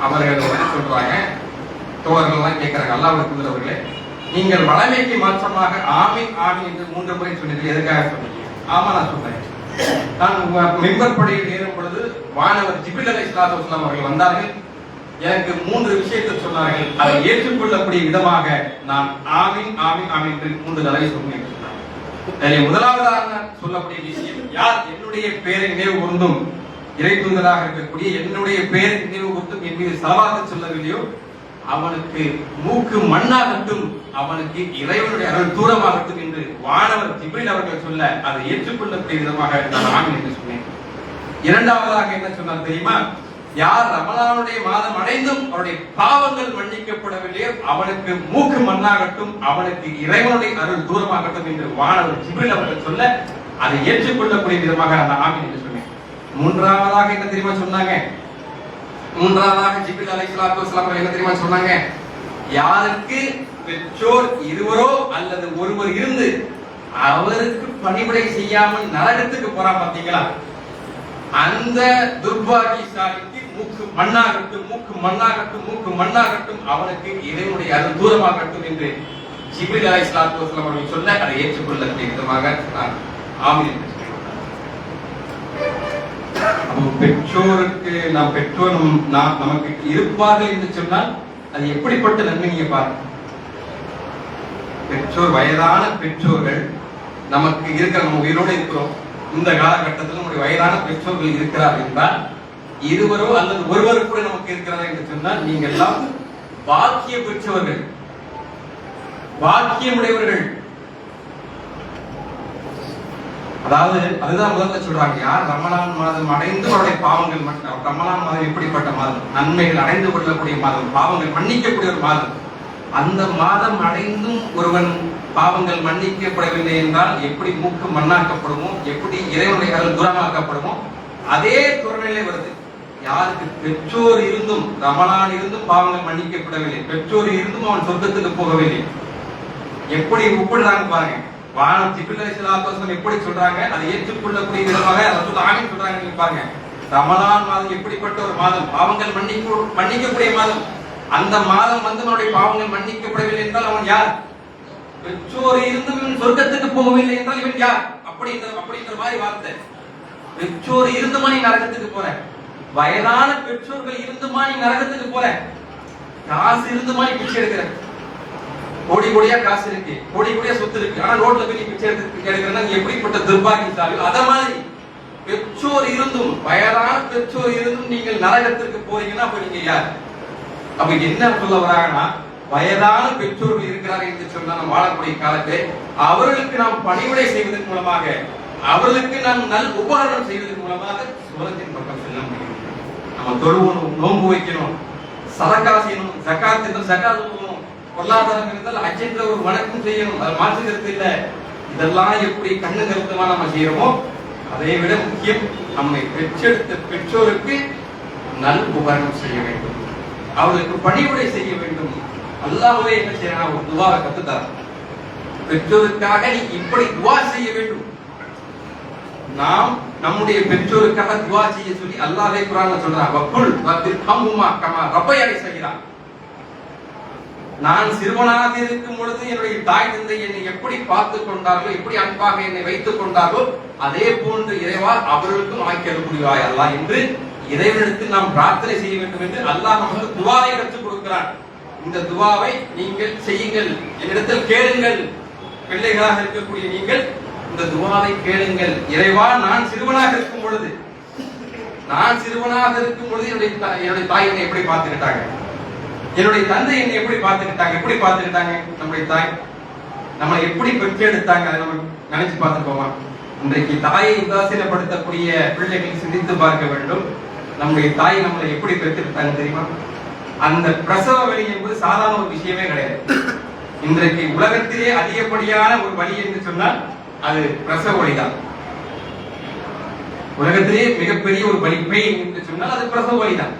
அவர்கள் சொல்றாங்க, தோழர்கள் எல்லாம் கேட்கிறாங்க, அல்லாஹ்வுடைய தூதரவர்களே, நீங்கள் வளமைக்கு மாற்றமாக ஆமீன் ஆமீன் என்று 3 முறை சொன்னீர்கள், எதுக்காக சொன்னீங்க? ஆமா, நான் சொன்னேன். நான் மிம்பர் படியில் ஏறும் பொழுது வானவர் ஜிப்ரீல் அலைஹிஸ்ஸலாத்து வஸலாம் அவர்கள் வந்தார்கள். எனக்கு 3 விஷயத்தை சொன்னார்கள். அதை ஏற்றுக்கொள்ளக்கூடிய விதமாக நான் ஆமீன் ஆமீன் ஆமீன் என்று 3 தடவை சொன்னேன். முதலாவதாக சொல்லக்கூடிய விஷயம், யார் என்னுடைய பெயரை நினைவு கூர்ந்தும் இறை தூதராக இருக்கக்கூடிய என்னுடைய பெயரை நினைவு கூர்ந்தும் என் மீது ஸலவாத் சொல்லவில்லையோ அவனுக்கு மூக்கு மண்ணாகட்டும், அவனுக்கு இறைவனுடைய அருள் தூரமாகட்டும் என்று வானவர் ஜிப்ரீல் அவர்கள் சொல்ல அதை ஏற்றுக்கொள்ளக்கூடிய விதமாக நான் ஆமீன் என்று சொன்னேன். இரண்டாவதாக என்ன சொன்னார் தெரியுமா? யார் ரமலானுடைய மாதம் அடைந்தும் அவருடைய பாவங்கள் மன்னிக்கப்படவில்லையோ அவனுக்கு மூக்கு மண்ணாகட்டும், அவனுக்கு இறைவனுடைய அருள் தூரமாகட்டும் என்று வானவர் ஜிப்ரீல் அவர்கள் சொல்ல அதை ஏற்றுக்கொள்ளக்கூடிய விதமாக நான் ஆமீன் என்று சொன்னேன். மூன்றாவதாக என்ன தெரியுமா சொன்னாங்க? மூன்றாவதாக ஜிப்ரீல் அலைஹிஸ்ஸலாத்து வஸலாம் அவர்கள் என்ன தெரியுமா சொன்னாங்க? யாருக்கு பெற்றோர் இருவரோ அல்லது ஒருவர் இருந்து அவருக்கு பணிவிடை செய்யாமல் நரகத்துக்கு போறான் பாத்தீங்களா, அந்த துர்பாகியசாலிக்கு மூக்கு மண்ணாகட்டும், மூக்கு மண்ணாகட்டும், மூக்கு மண்ணாகட்டும், அவனுக்கு இறைவனுடைய அருள் தூரமாகட்டும் என்று ஜிப்ரீல் அலைஹிஸ்ஸலாத்து வஸலாம் அவர்கள் சொல்ல அதை ஏற்றுக்கொள்ளக்கூடிய விதமாக நான் ஆமீன் என்று சொன்னேன். பெற்றோருக்கு நாம் பெற்றோர் நமக்கு இருப்பார்கள் என்று சொன்னால் அது எப்படிப்பட்ட நன்மை நீங்க பாருங்க. பெற்றோர், வயதான பெற்றோர்கள் நமக்கு இருக்கிற, நம்ம உயிரோடு இருக்கிறோம், இந்த காலகட்டத்தில் நம்முடைய வயதான பெற்றோர்கள் இருக்கிறார்கள் என்றால், இருவரோ அல்லது ஒருவர் கூட நமக்கு இருக்கிறார் என்று சொன்னால் நீங்கள் எல்லாம் பாக்கிய பெற்றவர்கள், பாக்கியமுடையவர்கள். அதாவது அதுதான் முதல்ல சொல்றாங்க, யார் ரமலான் மாதம் அடைந்து அவருடைய பாவங்கள், ரமலான் மாதம் எப்படிப்பட்ட மாதம், நன்மைகள் அடைந்து கொள்ளக்கூடிய மாதம், பாவங்கள் மன்னிக்கக்கூடிய ஒரு மாதம். அந்த மாதம் அடைந்தும் ஒருவன் பாவங்கள் மன்னிக்கப்படவில்லை என்றால் எப்படி மூக்கு மண்ணாக்கப்படுமோ, எப்படி இறைவனுடைய அருள் தூரமாக்கப்படுமோ அதே துறநிலை வருது. யாருக்கு பெற்றோர் இருந்தும் ரமலான் இருந்தும் பாவங்கள் மன்னிக்கப்படவில்லை, பெற்றோர் இருந்தும் அவன் சொர்க்கத்துக்கு போகவில்லை, எப்படி ஒப்பிடுறாங்க பாருங்க. வானம் ஜிப்ரீல் அலைஹிஸ்ஸலாத்து வஸலாம் எப்படி சொல்றாங்க, அதை ஏற்றுக்கொள்ளக்கூடிய விதமாக ரசூல் ஆமீன் சொல்றாங்க. நீங்க பாருங்க, ரமலான் மாதம் எப்படிப்பட்ட ஒரு மாதம், பாவங்கள் மன்னிக்கக்கூடிய மாதம். அந்த மாதம் நம்முடைய பாவங்கள் மன்னிக்கப்படவில்லை என்றால் அவன் யார்? பெற்றோர் இருந்தும் இவன் சொர்க்கத்துக்கு போகவில்லை என்றால் இவன் யார்? அப்படிங்கிற மாதிரி வார்த்தை. பெற்றோர் இருந்துமா நீ நரகத்துக்கு போற, வயதான பெற்றோர்கள் இருந்துமா நீ நரகத்துக்கு போற, காசு இருந்துமா நீ பிச்சை எடுக்கிற, கோடி கோடியா காசு இருக்கு, கோடி கோடியா சொத்து இருக்கு, ஆனா ரோட்ல போய் நீ பிச்சை எடுக்கிறன்னா நீ எப்படிப்பட்ட துர்பாகியசாலியோ அத மாதிரி பெற்றோர் இருந்தும், வயதான பெற்றோர் இருந்தும் நீங்கள் நரகத்திற்கு போறீங்கன்னா அப்ப நீங்க யார்? அப்ப என்ன சொல்ல வராங்கன்னா, வயதான பெற்றோர்கள் இருக்கிறார்கள் என்று சொன்ன நாம் வாழக்கூடிய காலத்தில் அவர்களுக்கு நாம் பணிவிடை செய்வதன் மூலமாக, அவர்களுக்கு நாம் நல் உபகாரம் செய்வதன் மூலமாக சுவனத்தின் பக்கம் செல்ல முடியும். நம்ம தொழுவணும், நோன்பு வைக்கணும், சதகா செய்யணும், ஜகாத் என்றால் ஜகாத் கொடுக்கணும், பொருளாதாரம் இருந்தால் ஹஜ் என்ற ஒரு வணக்கம் செய்யணும், அது மாற்று கருத்து இல்லை. இதெல்லாம் எப்படி கண்ணு கருத்துமா நம்ம செய்யறோமோ அதை விட முக்கியம் நம்மை பெற்றெடுத்த பெற்றோருக்கு நல் உபகாரம் செய்ய வேண்டும், அவர்களுக்கு பணிவிடை செய்ய வேண்டும். அல்லாஹ்வே என்ன செய்யறான், ஒரு துவாவை கத்துத்தரான். பெற்றோருக்காக நீ இப்படி துவா செய்ய வேண்டும். நாம் நம்முடைய பெற்றோருக்காக துவா செய்ய சொல்லி அல்லாஹ்வே குர்ஆன்ல சொல்றான். வக்குல் ரப்பில் ஹம்ஹுமா கமா ரப்பயானி சகீரா. நான் சிறுவனாக இருக்கும் பொழுது என்னுடைய தாய் தந்தை என்னை எப்படி பார்த்துக் கொண்டார்களோ, எப்படி அன்பாக என்னை வைத்துக் கொண்டார்களோ, அதே போன்று இறைவா அவர்களுக்கும் ஆக்கியல் புரிவாய் அல்லாஹ் என்று இறைவனிடத்தில் நாம் பிரார்த்தனை செய்ய வேண்டும் என்று அல்லாஹ் நமக்கு துவாவை கற்றுக் கொடுக்கிறான். இந்த துவாவை நீங்கள் செய்யுங்கள், என்னிடத்தில் கேளுங்கள். பிள்ளைகளாக இருக்கக்கூடிய நீங்கள் இந்த துவாவை கேளுங்கள். இறைவா, நான் சிறுவனாக இருக்கும் பொழுது என்னுடைய தாய் என்னை எப்படி பார்த்துக்கிட்டாங்க, என்னுடைய தந்தை என்னை எப்படி பார்த்துக்கிட்டாங்க, நம்முடைய தாய் நம்மளை எப்படி பெற்றெடுத்தாங்க, அதை நம்ம நினைச்சு பார்த்துக்கோமா? இன்றைக்கு தாயை உதாசீனப்படுத்தக்கூடிய பிள்ளைகள் சிந்தித்து பார்க்க வேண்டும். நம்முடைய தாய் நம்மளை எப்படி பெற்றெடுத்தாங்க தெரியுமா? அந்த பிரசவ வலி என்பது சாதாரண ஒரு விஷயமே கிடையாது. இன்றைக்கு உலகத்திலே அதிகப்படியான ஒரு வலி என்று சொன்னால் அது பிரசவ வலிதான். உலகத்திலே மிகப்பெரிய ஒரு வலி பெயின் என்று சொன்னால் அது பிரசவ வலிதான்.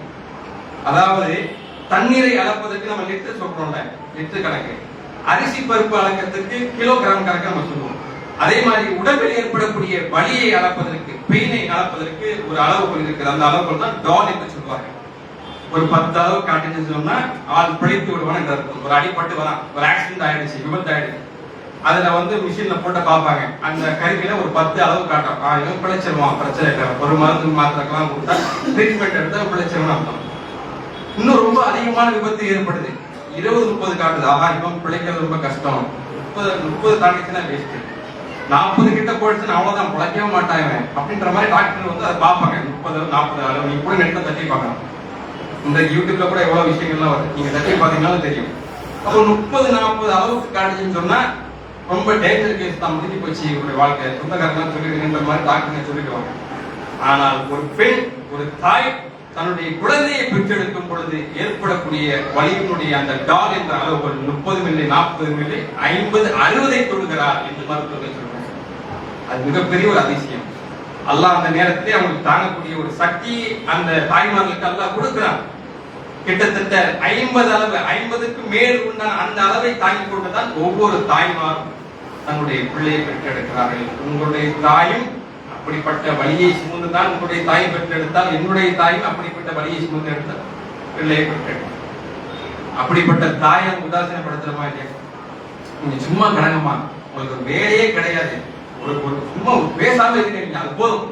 அதாவது தண்ணீரை அளப்பதற்கு நம்ம லிட்டர் சொல்றோம்ல, லிட்டர் கணக்கு. அரிசி பருப்பு அளக்கிறதுக்கு கிலோகிராம் கணக்கு நம்ம சொல்லுவோம். அதே மாதிரி உடம்பில் ஏற்படக்கூடிய வலியை அளப்பதற்கு, பெயினை அளப்பதற்கு ஒரு அளவுகோல் இருக்குது. அந்த அளவுகோல் தான் டால் என்று சொல்லுவாங்க. ஒரு 10 அளவு காட்டுன்னு சொன்னா ஆள் பிழைத்து விடுவான்னு என்று அர்த்தம். ஒரு அடிபட்டு வரான், ஒரு ஆக்சிடென்ட் ஆயிடுச்சு, விபத்து ஆயிடுச்சு, அதுல மிஷின்ல போட்டு பார்ப்பாங்க. அந்த கருவியில ஒரு 10 அளவு காட்டும். இவன் பிழைச்சிருவான், பிரச்சனை இல்லை, ஒரு மருந்து மாத்திரக்கெல்லாம் கொடுத்தா ட்ரீட்மெண்ட் எடுத்தா பிழைச்சிருவான் அர்த்தம். இன்னும் ரொம்ப அதிகமான விபத்து ஏற்படுது, 20-30 காட்டுது. இவன் பிழைக்கிறது ரொம்ப கஷ்டம். 30 தாண்டிச்சுன்னா வேஸ்ட். 40 கிட்ட போயிடுச்சுன்னா அவ்வளவுதான், பிழைக்கவே மாட்டாங்க அப்படின்ற மாதிரி டாக்டர் அதை பார்ப்பாங்க. 30-40 அளவு நீ கூட நெட்டை தட்டி பார்க்கலாம். இந்த யூடியூப்ல கூட எவ்வளவு விஷயங்கள்லாம் வருது, நீங்க தட்டி பாத்தீங்கன்னாலும் தெரியும். அப்போ 30-40 அளவுக்கு காட்டுச்சுன்னு சொன்னா ரொம்ப டேஞ்சர் கேஸ் தான், முடிஞ்சு போச்சு இவருடைய வாழ்க்கை, சொந்தக்காரங்க சொல்லிடுங்கிற மாதிரி டாக்டர் சொல்லிடுவாங்க. ஆனால் ஒரு பெண், ஒரு தாய் தன்னுடைய குழந்தையை பெற்றெடுக்கும் பொழுது ஏற்படக்கூடிய வலியினுடைய அந்த டால் என்ற அளவுகள் 30 மில்லி, 40 மில்லி, 50, 60 தொடுகிறார் என்று மருத்துவர்கள் சொல்றாங்க. அது மிகப்பெரிய ஒரு அதிசயம். அல்லாஹ் அந்த நேரத்திலே அவங்களுக்கு தாங்கக்கூடிய ஒரு சக்தி அந்த தாய்மார்களுக்கு அல்லாஹ் கொடுக்கிறான். கிட்டத்தட்ட 50 அளவு, 50க்கு மேல் உண்டான அந்த அளவை தாங்கிக் கொண்டுதான் ஒவ்வொரு தாய்மாரும் தன்னுடைய பிள்ளையை பெற்றெடுக்கிறார்கள். உங்களுடைய தாயும் அப்படிப்பட்ட வலியை சுமந்துதான் உங்களுடைய தாயை பெற்றெடுத்தால், என்னுடைய தாயும் அப்படிப்பட்ட வலியை சுமந்து எடுத்தால் பிள்ளையை பெற்றெடுத்தார். அப்படிப்பட்ட தாயை உதாசீனப்படுத்துறமா இல்லையா? நீங்க சும்மா கடங்கம்மா, உங்களுக்கு வேலையே கிடையாது, ஒரு சும்மா பேசாம இருக்கீங்க, அது போதும்.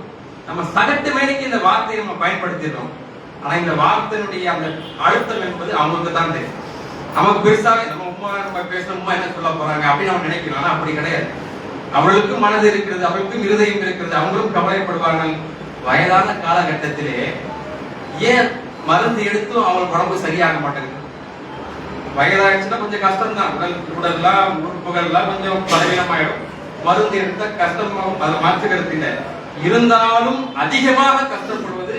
நம்ம சகட்டு மேடைக்கு இந்த வார்த்தையை நம்ம பயன்படுத்திடுறோம். ஆனா இந்த வார்த்தையினுடைய அந்த அழுத்தம் என்பது அவங்களுக்கு தான் தெரியும். நமக்கு பெருசாவே நம்ம பேசணுமா என்ன சொல்ல போறாங்க அப்படின்னு நம்ம நினைக்கிறோம். ஆனா அப்படி கிடையாது. அவர்களுக்கும் மனது இருக்கிறது, அவர்களுக்கும் இருதயம் இருக்கிறது, அவங்களும் கவலைப்படுவார்கள். வயதான காலகட்டத்திலே ஏன் மருந்து எடுத்தும் அவங்களுக்கு உடம்பு சரியாக மாட்டேங்குது? வயதாச்சுன்னா கொஞ்சம் கஷ்டம் தான், உடல்லாம் உறுப்புகள்லாம் கொஞ்சம் பலவீனமாயிடும். மருந்து எடுத்த கஷ்டம், அதை மாற்றுகிறது இல்லை. இருந்தாலும் அதிகமாக கஷ்டப்படுவது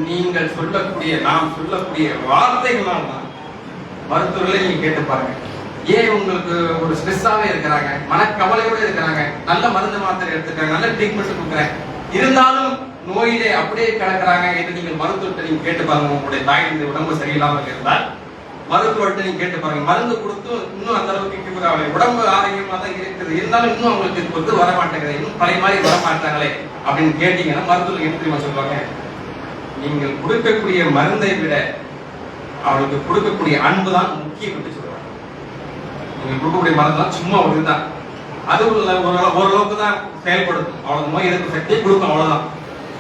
நீங்கள் சொல்லக்கூடிய, நாம் சொல்லக்கூடிய வார்த்தைகளால் தான். மருத்துவர்களை நீங்க கேட்டு பாருங்க, ஏன் உங்களுக்கு ஒரு ஸ்ட்ரெஸ்ஸாவே இருக்கிறாங்க, மனக்கவலையோட இருக்கிறாங்க, நல்ல மருந்து மாத்திரை எடுத்துக்கிறாங்க, நல்ல ட்ரீட்மெண்ட் கொடுக்குறேன், இருந்தாலும் நோயிலே அப்படியே கிடக்குறாங்க என்று நீங்கள் மருத்துவர்கிட்ட நீங்க கேட்டு பாருங்க. உங்களுடைய தாய் இந்த உடம்பு சரியில்லாமல் இருந்தால் மருத்துவர்கிட்ட நீங்க கேட்டு பாருங்க. மருந்து கொடுத்து இன்னும் அந்த அளவுக்கு உடம்பு ஆரோக்கியமா தான் இருக்குது, இருந்தாலும் இன்னும் அவங்களுக்கு ஒத்து வர மாட்டேங்குது, இன்னும் பழைய மாதிரி வர மாட்டாங்களே அப்படின்னு கேட்டீங்கன்னா மருத்துவர்கள் என்ன தெரியுமா சொல்லுவாங்க? நீங்கள் கொடுக்கக்கூடிய மருந்தை விட அவளுக்கு கொடுக்கக்கூடிய அன்பு தான் முக்கியம் என்று சொல்லுவாங்க. நீங்க கொடுக்கக்கூடிய மருந்து தான் சும்மா ஒரு இதுதான், அது ஓரளவுக்கு தான் செயல்படுத்தும், அவ்வளவு நோய் எதிர்ப்பு சக்தியை கொடுக்கும், அவ்வளவுதான்.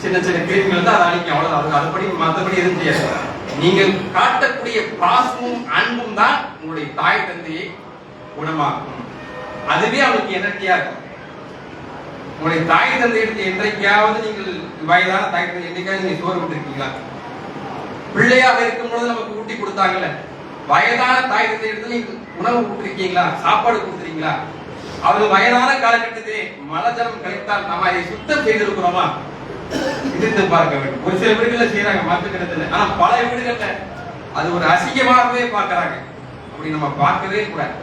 சின்ன சின்ன கிருமிகள் தான் அதை அழிக்கும், அவ்வளவுதான். அதுபடி மற்றபடி எதுவும் செய்யாது. நீங்கள் காட்டக்கூடிய பாசமும் அன்பும் தான் உங்களுடைய தாய் தந்தையை குணமாக்கும். அதுவே அவங்களுக்கு எனர்ஜியா இருக்கும். உங்களுடைய தாய் தந்தை எடுத்து என்றைக்காவது நீங்கள் வயதான தாய் தந்தை என்னைக்காவது நீங்க சோறு விட்டுருக்கீங்களா? பிள்ளையாக இருக்கும் பொழுது நமக்கு ஊட்டி கொடுத்தாங்கல்ல, வயதான தாய் தந்தை எடுத்து நீங்க உணவு கொடுத்துருக்கீங்களா, சாப்பாடு கொடுத்துருக்கீங்களா? அவர்கள் வயதான காலகட்டத்திலே மலஜலம் கழித்தால் நம்ம அதை சுத்தம் செய்திருக்கிறோமா? சிந்தித்து பார்க்க வேண்டும். ஒரு சில வீடுகள்ல செய்யறாங்க, மாற்று கிடத்துல. ஆனா பல வீடுகள்ல அது ஒரு அசிங்கமாகவே பார்க்கறாங்க. அப்படி நம்ம பார்க்கவே கூடாது.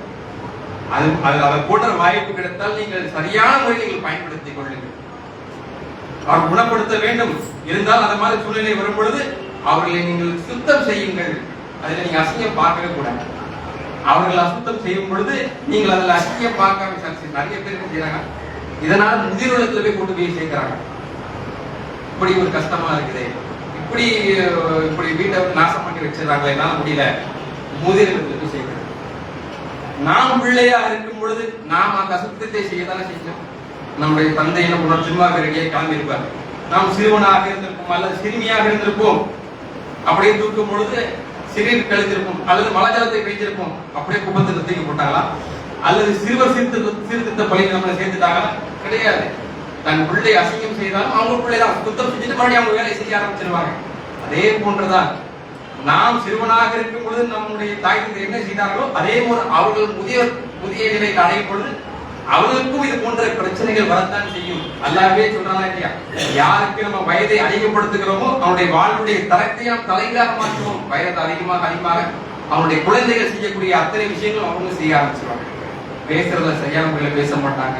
அதை போன்ற வாய்ப்பு கிடைத்தால் நீங்கள் சரியான முறையில் நீங்கள் பயன்படுத்திக் கொள்ளுங்கள். அவர் குணப்படுத்த வேண்டும். இருந்தால் அந்த மாதிரி சூழ்நிலை வரும் பொழுது அவர்களை நீங்கள் சுத்தம் செய்யுங்கள். அதில் நீங்க அசிங்கம் பார்க்கவே கூடாது. அவர்கள் அசுத்தம் செய்யும் பொழுது நீங்கள் அதில் அசிங்கம் பார்க்காம நிறைய பேருக்கு செய்யறாங்க. இதனால் முதிர்வுலத்துல போய் கொண்டு போய் சேர்க்கிறாங்க. இப்படி ஒரு கஷ்டமா இருக்குது, இப்படி வீட்டை நாசம் பண்ணி வச்சிடறாங்களே, என்னால முடியல, முதிர்வுலத்துல போய் சேர்க்கிறாங்க. நாம் பிள்ளையாக இருக்கும் பொழுது நாம் அந்த அசுத்தத்தை செய்யத்தானே செஞ்சோம். நம்முடைய தந்தை என்ன பண்ண சினிமாவுக்கு ரெடியாக கிளம்பி இருப்பார். நாம் சிறுவனாக இருந்திருப்போம் அல்லது சிறுமியாக இருந்திருப்போம். அப்படியே தூக்கும் பொழுது சிறுநீர் கழித்திருப்போம் அல்லது மலஜலத்தை பெய்திருப்போம். அப்படியே குப்பத்தில் தூக்கி போட்டாங்களா? அல்லது சிறுவர் சீர்திருத்த பள்ளியில் நம்மளை சேர்த்துட்டாங்களா? கிடையாது. தன் பிள்ளை அசிங்கம் செய்தாலும் அவங்க பிள்ளைதான் குத்தம் செஞ்சுட்டு மறுபடியும் அவங்க வேலை செய்ய ஆரம்பிச்சிருவாங்க. அதே போன்றுதான் நாம் சிறுவனாக இருக்கும் பொழுது நம்முடைய தாய் தந்தை என்ன செய்தார்களோ அதே போல அவர்கள் புதிய நிலைக்கு அடையும் பொழுது அவர்களுக்கும் இது போன்ற பிரச்சனைகள் வரத்தான் செய்யும். அல்லாஹ்வே சொல்றாங்க இல்லையா, யாருக்கு நம்ம வயதை அதிகப்படுத்துகிறோமோ அவனுடைய வாழ்வுடைய தரத்தை நாம் தலைகீழாக மாற்றுவோம். வயது அதிகமாக அவனுடைய குழந்தைகள் செய்யக்கூடிய அத்தனை விஷயங்களும் அவங்க செய்ய ஆரம்பிச்சிருவாங்க. பேசுறதுல சரியான முறையில் பேச மாட்டாங்க,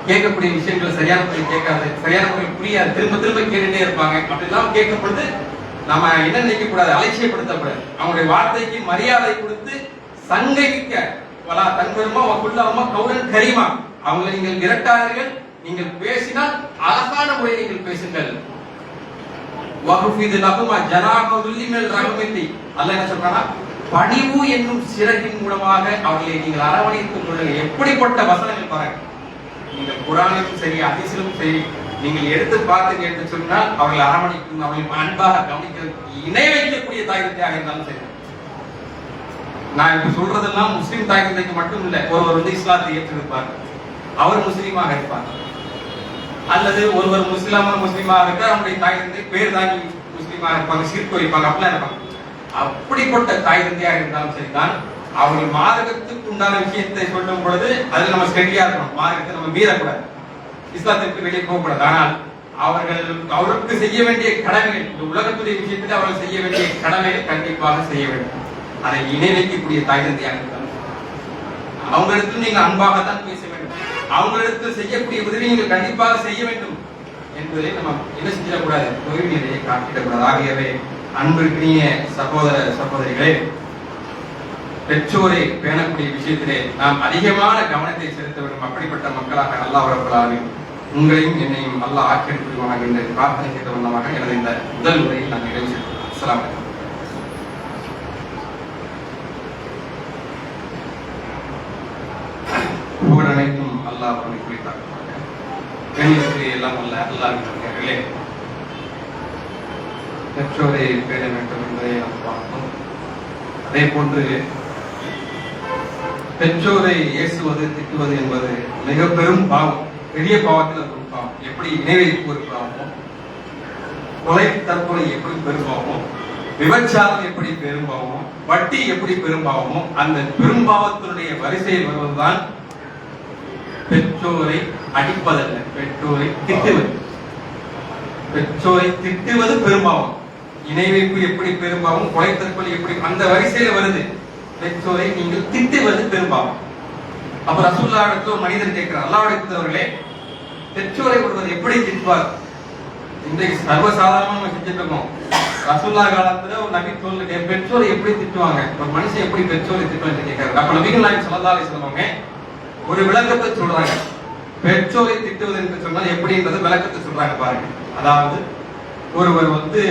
கேட்கக்கூடிய விஷயங்களை சரியான முறையில் கேட்காது, சரியான முறையில் புரியாது, திரும்ப திரும்ப கேட்டுட்டே இருப்பாங்க. அப்படிலாம் கேட்கும் பொழுது நம்ம என்ன நினைக்க கூடாது, அலட்சியப்படுத்தக்கூடாது. அவங்களுடைய வார்த்தைக்கு மரியாதை கொடுத்து சங்கைக்க வலா தன்வருமா குள்ளவமா கௌரன் கரிமா, அவங்களை நீங்கள் விரட்டார்கள். நீங்கள் பேசினால் அழகான முறையில் நீங்கள் பேசுங்கள். வகுஃபிது லஹுமா ஜனாஹுல் மினல் ரஹ்மத்தி, அல்லாஹ் என்ன சொல்றானா, பணிவு என்னும் சிறகின் மூலமாக அவர்களை நீங்கள் அரவணைத்துக் கொள்ளுங்கள். எப்படிப்பட்ட வசனங்கள் பாருங்க. நீங்கள் குர்ஆனிலும் சரி ஹதீஸிலும் சரி நீங்கள் எடுத்து பார்த்தீங்க என்று சொன்னால் அவர்களை அரவணைக்கும், அவர்களை அன்பாக கவனிக்க இணை வைக்கக்கூடிய தாய் தந்தையாக இருந்தாலும் சரி. நான் இப்ப சொல்றதெல்லாம் முஸ்லிம் தாய் தந்தைக்கு மட்டும் இல்ல. ஒருவர் வந்து இஸ்லாத்தை ஏற்றிருப்பார், அவர் முஸ்லீமாக இருப்பார். அல்லது ஒருவர் முஸ்லீமாக இருக்க அவருடைய தாய் தந்தை பேர் தாங்கி முஸ்லீமாக இருப்பாங்க, சீர்கு வைப்பாங்க, அப்படிலாம் இருப்பாங்க. அப்படிப்பட்ட தாய் தந்தையாக இருந்தாலும் சரிதான் அவர்கள் மார்க்கத்துக்கு உண்டான விஷயத்தை சொல்லும் பொழுது அதில் நம்ம ஸ்டெடியா இருக்கணும். மார்க்கத்தை நம்ம மீறக்கூடாது, இஸ்லாத்திற்கு வெளியே போகக்கூடாது. ஆனால் அவருக்கு செய்ய வேண்டிய கடமைகள், இந்த உலகத்துடைய விஷயத்தில் அவர்கள் செய்ய வேண்டிய கடமைகள் கண்டிப்பாக செய்ய வேண்டும். அதை இணை வைக்கக்கூடிய தாய் தந்தையாக இருந்தாலும் அவங்களிடத்தில் நீங்கள் அன்பாகத்தான் பேச வேண்டும். அவங்களிடத்தில் செய்யக்கூடிய உதவி நீங்கள் கண்டிப்பாக செய்ய வேண்டும் என்பதை நம்ம என்ன செஞ்சிடக்கூடாது, தொழில்நிலையை காட்டிடக்கூடாது. ஆகியவை அன்பிற்கினிய சகோதர சகோதரிகளே, பெற்றோரை பேணக்கூடிய விஷயத்திலே நாம் அதிகமான கவனத்தை செலுத்த வேண்டும். அப்படிப்பட்ட மக்களாக அல்லாஹ் ரப்பல் ஆலமீன் உங்களையும் என்னையும் அல்லாஹ் ஆக்கிரமிப்பு புரிவானாக என்று பிரார்த்தனை செய்த வண்ணமாக எனது இந்த முதல் உரையை நான் நிறைவு செய்கிறேன். அஸ்ஸலாமு அலைக்கும். புகழ் அனைத்தும் அல்லாஹ் அவர்களை குறித்தார். கண்ணியத்திலே எல்லாம் அல்ல அல்லாஹ்விலே பெற்றோரை பேண வேண்டும் என்பதை நாம் பார்த்தோம். அதே போன்று பெற்றோரை ஏசுவது திட்டுவது என்பது மிக பெரும் பாவம், பெரிய பாவத்தில் அது ஒரு பாவம். எப்படி இணை வைப்பு ஒரு பாவமோ, கொலை தற்கொலை எப்படி பெரும்பாவமோ, விபச்சாரம் எப்படி பெரும்பாவமோ, வட்டி எப்படி பெரும்பாவமோ, அந்த பெரும்பாவத்தினுடைய வரிசையில் வருவதுதான் பெற்றோரை அடிப்பதல்ல, பெற்றோரை திட்டுவது. பெற்றோரை திட்டுவது பெரும்பாவம். இணை வைப்பு எப்படி பெரும்பாவம், கொலை தற்கொலை எப்படி அந்த வரிசையில வருது. பெற்றோரை நீங்கள் திட்டுவது பெரும்பாவம். அப்ப ரசூலுல்லாஹ் இடத்துல ஒரு மனிதர் கேட்கிறார், அல்லாஹ்வுடைய பெற்றோரை ஒருவர் எப்படி திட்டுவார்? இன்றைக்கு சர்வசாதாரணமா நம்ம செஞ்சுட்டு இருக்கோம். ரசூலுல்லாஹ் காலத்துல ஒரு நபி சொல்லுங்க, பெற்றோரை எப்படி திட்டுவாங்க, ஒரு மனுஷன் எப்படி பெற்றோரை திட்டுவாங்க கேட்கிறார். அப்ப நபிகள் நாயகம் ஸல்லல்லாஹு அலைஹி வஸல்லம் ஒரு விளக்கத்தை சொல்றாங்க. பெற்றோரை திட்டுவது என்று சொன்னால் எப்படின்றது விளக்கத்தை சொல்றாங்க பாருங்க. அதாவது ஒருவர் வந்து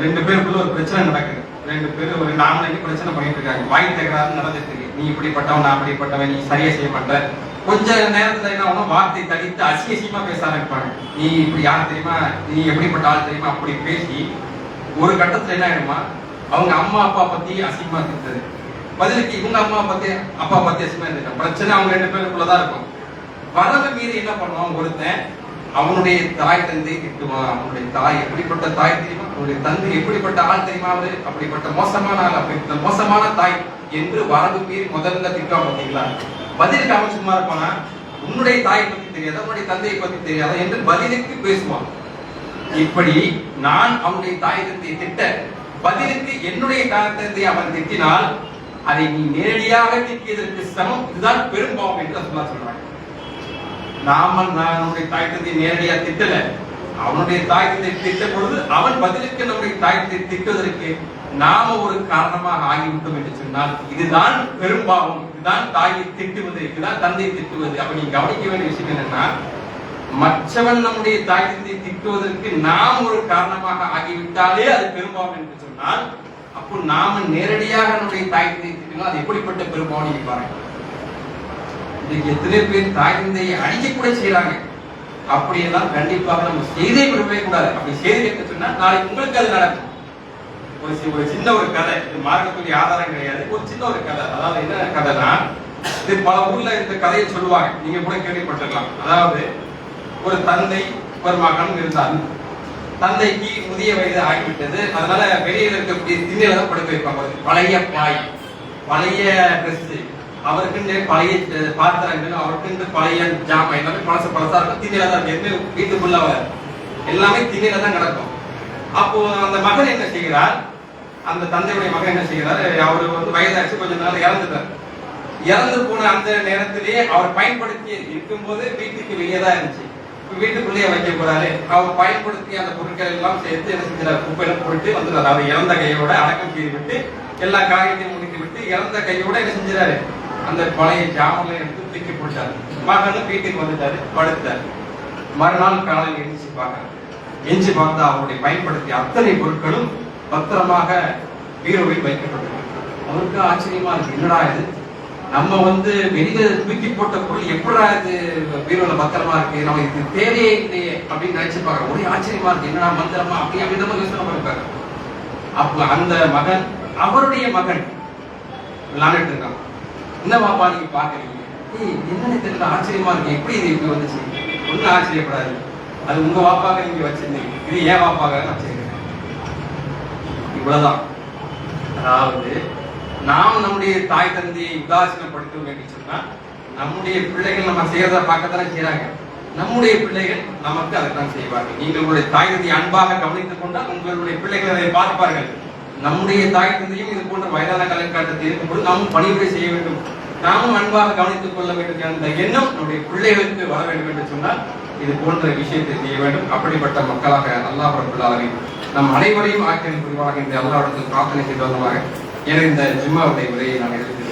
ரெண்டு பேருக்குள்ள ஒரு பிரச்சனை நடக்குது. ரெண்டு பேரும் ஒரு நாமளைக்கு பிரச்சனை பண்ணிட்டு இருக்காங்க. வாய் தகராறு நடந்துட்டு இருக்கு. நீ இப்படிப்பட்டவன், நான் அப்படிப்பட்டவன், நீ சரியா செய்ய மாட்ட. கொஞ்ச நேரத்துல என்ன ஆகும், வார்த்தை தடித்து அசியசியமா பேச ஆரம்பிப்பாங்க. நீ இப்படி யார் தெரியுமா, நீ எப்படிப்பட்ட ஆள் தெரியுமா, அப்படி பேசி ஒரு கட்டத்துல என்ன ஆயிடுமா, அவங்க அம்மா அப்பா பத்தி அசிங்கமா திட்டது பதிலுக்கு இவங்க அம்மா பத்தி அப்பா பத்தி அசிங்கமா இருந்துட்டாங்க. பிரச்சனை அவங்க ரெண்டு பேருக்குள்ளதான் இருக்கும். வரவு மீறி என்ன பண்ணுவான், ஒருத்தன் அவனுடைய தாய் தந்தை திட்டுவான். அவனுடைய தாய் எப்படிப்பட்ட தாய் தெரியுமா, அவனுடைய தந்தை எப்படிப்பட்ட ஆள் தெரியுமா, அவரு அப்படிப்பட்ட மோசமான ஆள், அப்படிப்பட்ட மோசமான தாய் என்று வரவு மீறி முதல்ல திட்டம் பார்த்தீங்களா. பதிலுக்கு அவன் சும்மா இருப்பானா, உன்னுடைய தாயை பத்தி தெரியாத, உன்னுடைய தந்தையை பத்தி தெரியாத என்று பதிலுக்கு பேசுவான். இப்படி நான் அவனுடைய தாய் தந்தையை திட்ட பதிலுக்கு என்னுடைய தாய் தந்தையை அவன் திட்டினால் அதை நீ நேரடியாக திட்டியதற்கு சமம். இதுதான் பெரும்பாவம் என்று ரசூலுல்லாஹ் சொல்றாங்க. நம்முடைய தாய் தந்தையை நேரடியா திட்டல, அவனுடைய தாய் தந்தை திட்ட பொழுது அவன் பதிலுக்கு நம்முடைய தாய் தந்தை திட்டுவதற்கு நாம ஒரு காரணமாக ஆகிவிட்டோம் என்று சொன்னால் இதுதான் பெரும்பாவம். இதுதான் தாயை திட்டுவது, இதுதான் தந்தையை திட்டுவது. அப்ப நீங்க கவனிக்க வேண்டிய விஷயம் என்னன்னா, மற்றவன் நம்முடைய தாய் தந்தையை திட்டுவதற்கு நாம் ஒரு காரணமாக ஆகிவிட்டாலே அது பெரும்பாவம் என்று சொன்னால், அப்போ நாம நேரடியாக நம்முடைய தாய் தந்தையை திட்டினால் அது எப்படிப்பட்ட பெரும்பாவம் நீங்க பாருங்க. இன்னைக்கு எத்தனை பேர் தாய் தந்தையை அடிக்க கூட செய்யறாங்க. அப்படியெல்லாம் கண்டிப்பாக நம்ம செய்தே விடவே கூடாது. அப்படி செய்து சொன்னா நாளைக்கு உங்களுக்கு அது நடக்கும். ஒரு சின்ன ஒரு கதை, இது மார்க்கத்துடைய ஆதாரம் கிடையாது, ஒரு சின்ன ஒரு கதை. அதாவது என்ன கதைனா, இது பல ஊர்ல இந்த கதையை சொல்லுவாங்க, நீங்க கூட கேள்விப்பட்டிருக்கலாம். அதாவது ஒரு தந்தை ஒரு மகன் இருந்தார். தந்தைக்கு முதிய வயது ஆகிவிட்டது. அதனால வெளியில இருக்கக்கூடிய திண்ணையில தான் படுக்க வைப்பாங்க. பழைய பாய், பழைய ட்ரெஸ், அவருக்குன்னு பழைய பாத்திரங்கள், அவருக்குன்னு பழைய ஜாமான், எல்லாமே பழசா இருக்கும். திண்ணையில தான் இருக்கு. எதுவுமே வீட்டுக்குள்ள எல்லாமே திண்ணையில தான் கிடக்கும். அப்போ அந்த மகன் என்ன செய்கிறார், அந்த தந்தையுடைய மகன் என்ன செய்கிறார், அவரு வயதாச்சு, கொஞ்ச நாள் இறந்துட்டார். இறந்து போன அந்த நேரத்திலேயே அவர் பயன்படுத்தி இருக்கும்போது வீட்டுக்கு வெளியே தான் இருந்துச்சு. வீட்டுக்குள்ளேயே வைக்க போறாரு. அவர் பயன்படுத்தி அந்த பொருட்கள் எல்லாம் சேர்த்து என்ன செஞ்சார், குப்பையில போட்டு வந்துடுறாரு. அவர் இறந்த கையோட அடக்கம் செய்து விட்டு எல்லா காரியத்தையும் முடித்து விட்டு இறந்த கையோட என்ன செஞ்சாரு, அந்த பழைய ஜாமங்களை எடுத்து தூக்கி போட்டாரு. மகனும் வீட்டுக்கு வந்துட்டாரு, படுத்தாரு. மறுநாள் காலையில் எஞ்சி பார்த்தா அவருடைய பயன்படுத்திய அத்தனை பொருட்களும் பத்திரமாக பீரோவில் வைக்கப்பட்டது. அவருக்கு ஆச்சரியமா இருக்கு, என்னடா இது, நம்ம வெளியில தூக்கி போட்ட பொருள் எப்படா இது பீரோல பத்திரமா இருக்கு, நம்ம இது தேவையே இல்லையே அப்படின்னு நினைச்சு பாக்குறோம். ஒரே ஆச்சரியமா இருக்கு, என்னடா மந்திரமா அப்படி அப்படிதான் யோசனை இருக்காரு. அப்ப அந்த மகன், அவருடைய மகன் விளையாண்டுட்டு இருக்கான். என்ன பாப்பா நீங்க பாக்குறீங்க, என்னன்னு தெரியல, ஆச்சரியமா இருக்கு, எப்படி இது இப்படி வந்துச்சு? ஒன்னும் ஆச்சரியப்படாது, அது உங்க வாப்பாக நீங்க வச்சிருந்தீங்க, இது ஏன் வாப்பாக வச்சிருக்கேன். இவ்வளவுதான். அதாவது நாம் நம்முடைய தாய் தந்தையை உதாசீனப்படுத்துவோம் என்று சொன்னா, நம்முடைய பிள்ளைகள் நம்ம செய்யறத பார்க்கத்தானே செய்யறாங்க. நம்முடைய பிள்ளைகள் நமக்கு அதைத்தான் செய்வார்கள். நீங்கள் உங்களுடைய தாய் தந்தையை அன்பாக கவனித்துக் கொண்டால் உங்களுடைய பிள்ளைகள் அதை பார்ப்பார்கள். நம்முடைய தாய் தந்தையும் இது போன்ற வயதான காலகட்டத்தில் இருக்கும்போது நாம் பணிவுரை செய்ய வேண்டும், நாமும் அன்பாக கவனித்துக் கொள்ள வேண்டும் என்ற எண்ணம் நம்முடைய பிள்ளைகளுக்கு வர வேண்டும் என்று சொன்னால் இது போன்ற விஷயத்தை செய்ய வேண்டும். அப்படிப்பட்ட மக்களாக அல்லாஹ் ரப்பல் ஆலமீன் நம் அனைவரையும் ஆக்கிரமி புரிவாக இந்த அல்லாஹ்விடத்தில் பிரார்த்தனை செய்து வந்ததாக. எனவே இந்த ஜும்மாவுடைய உரையை நான் எடுத்து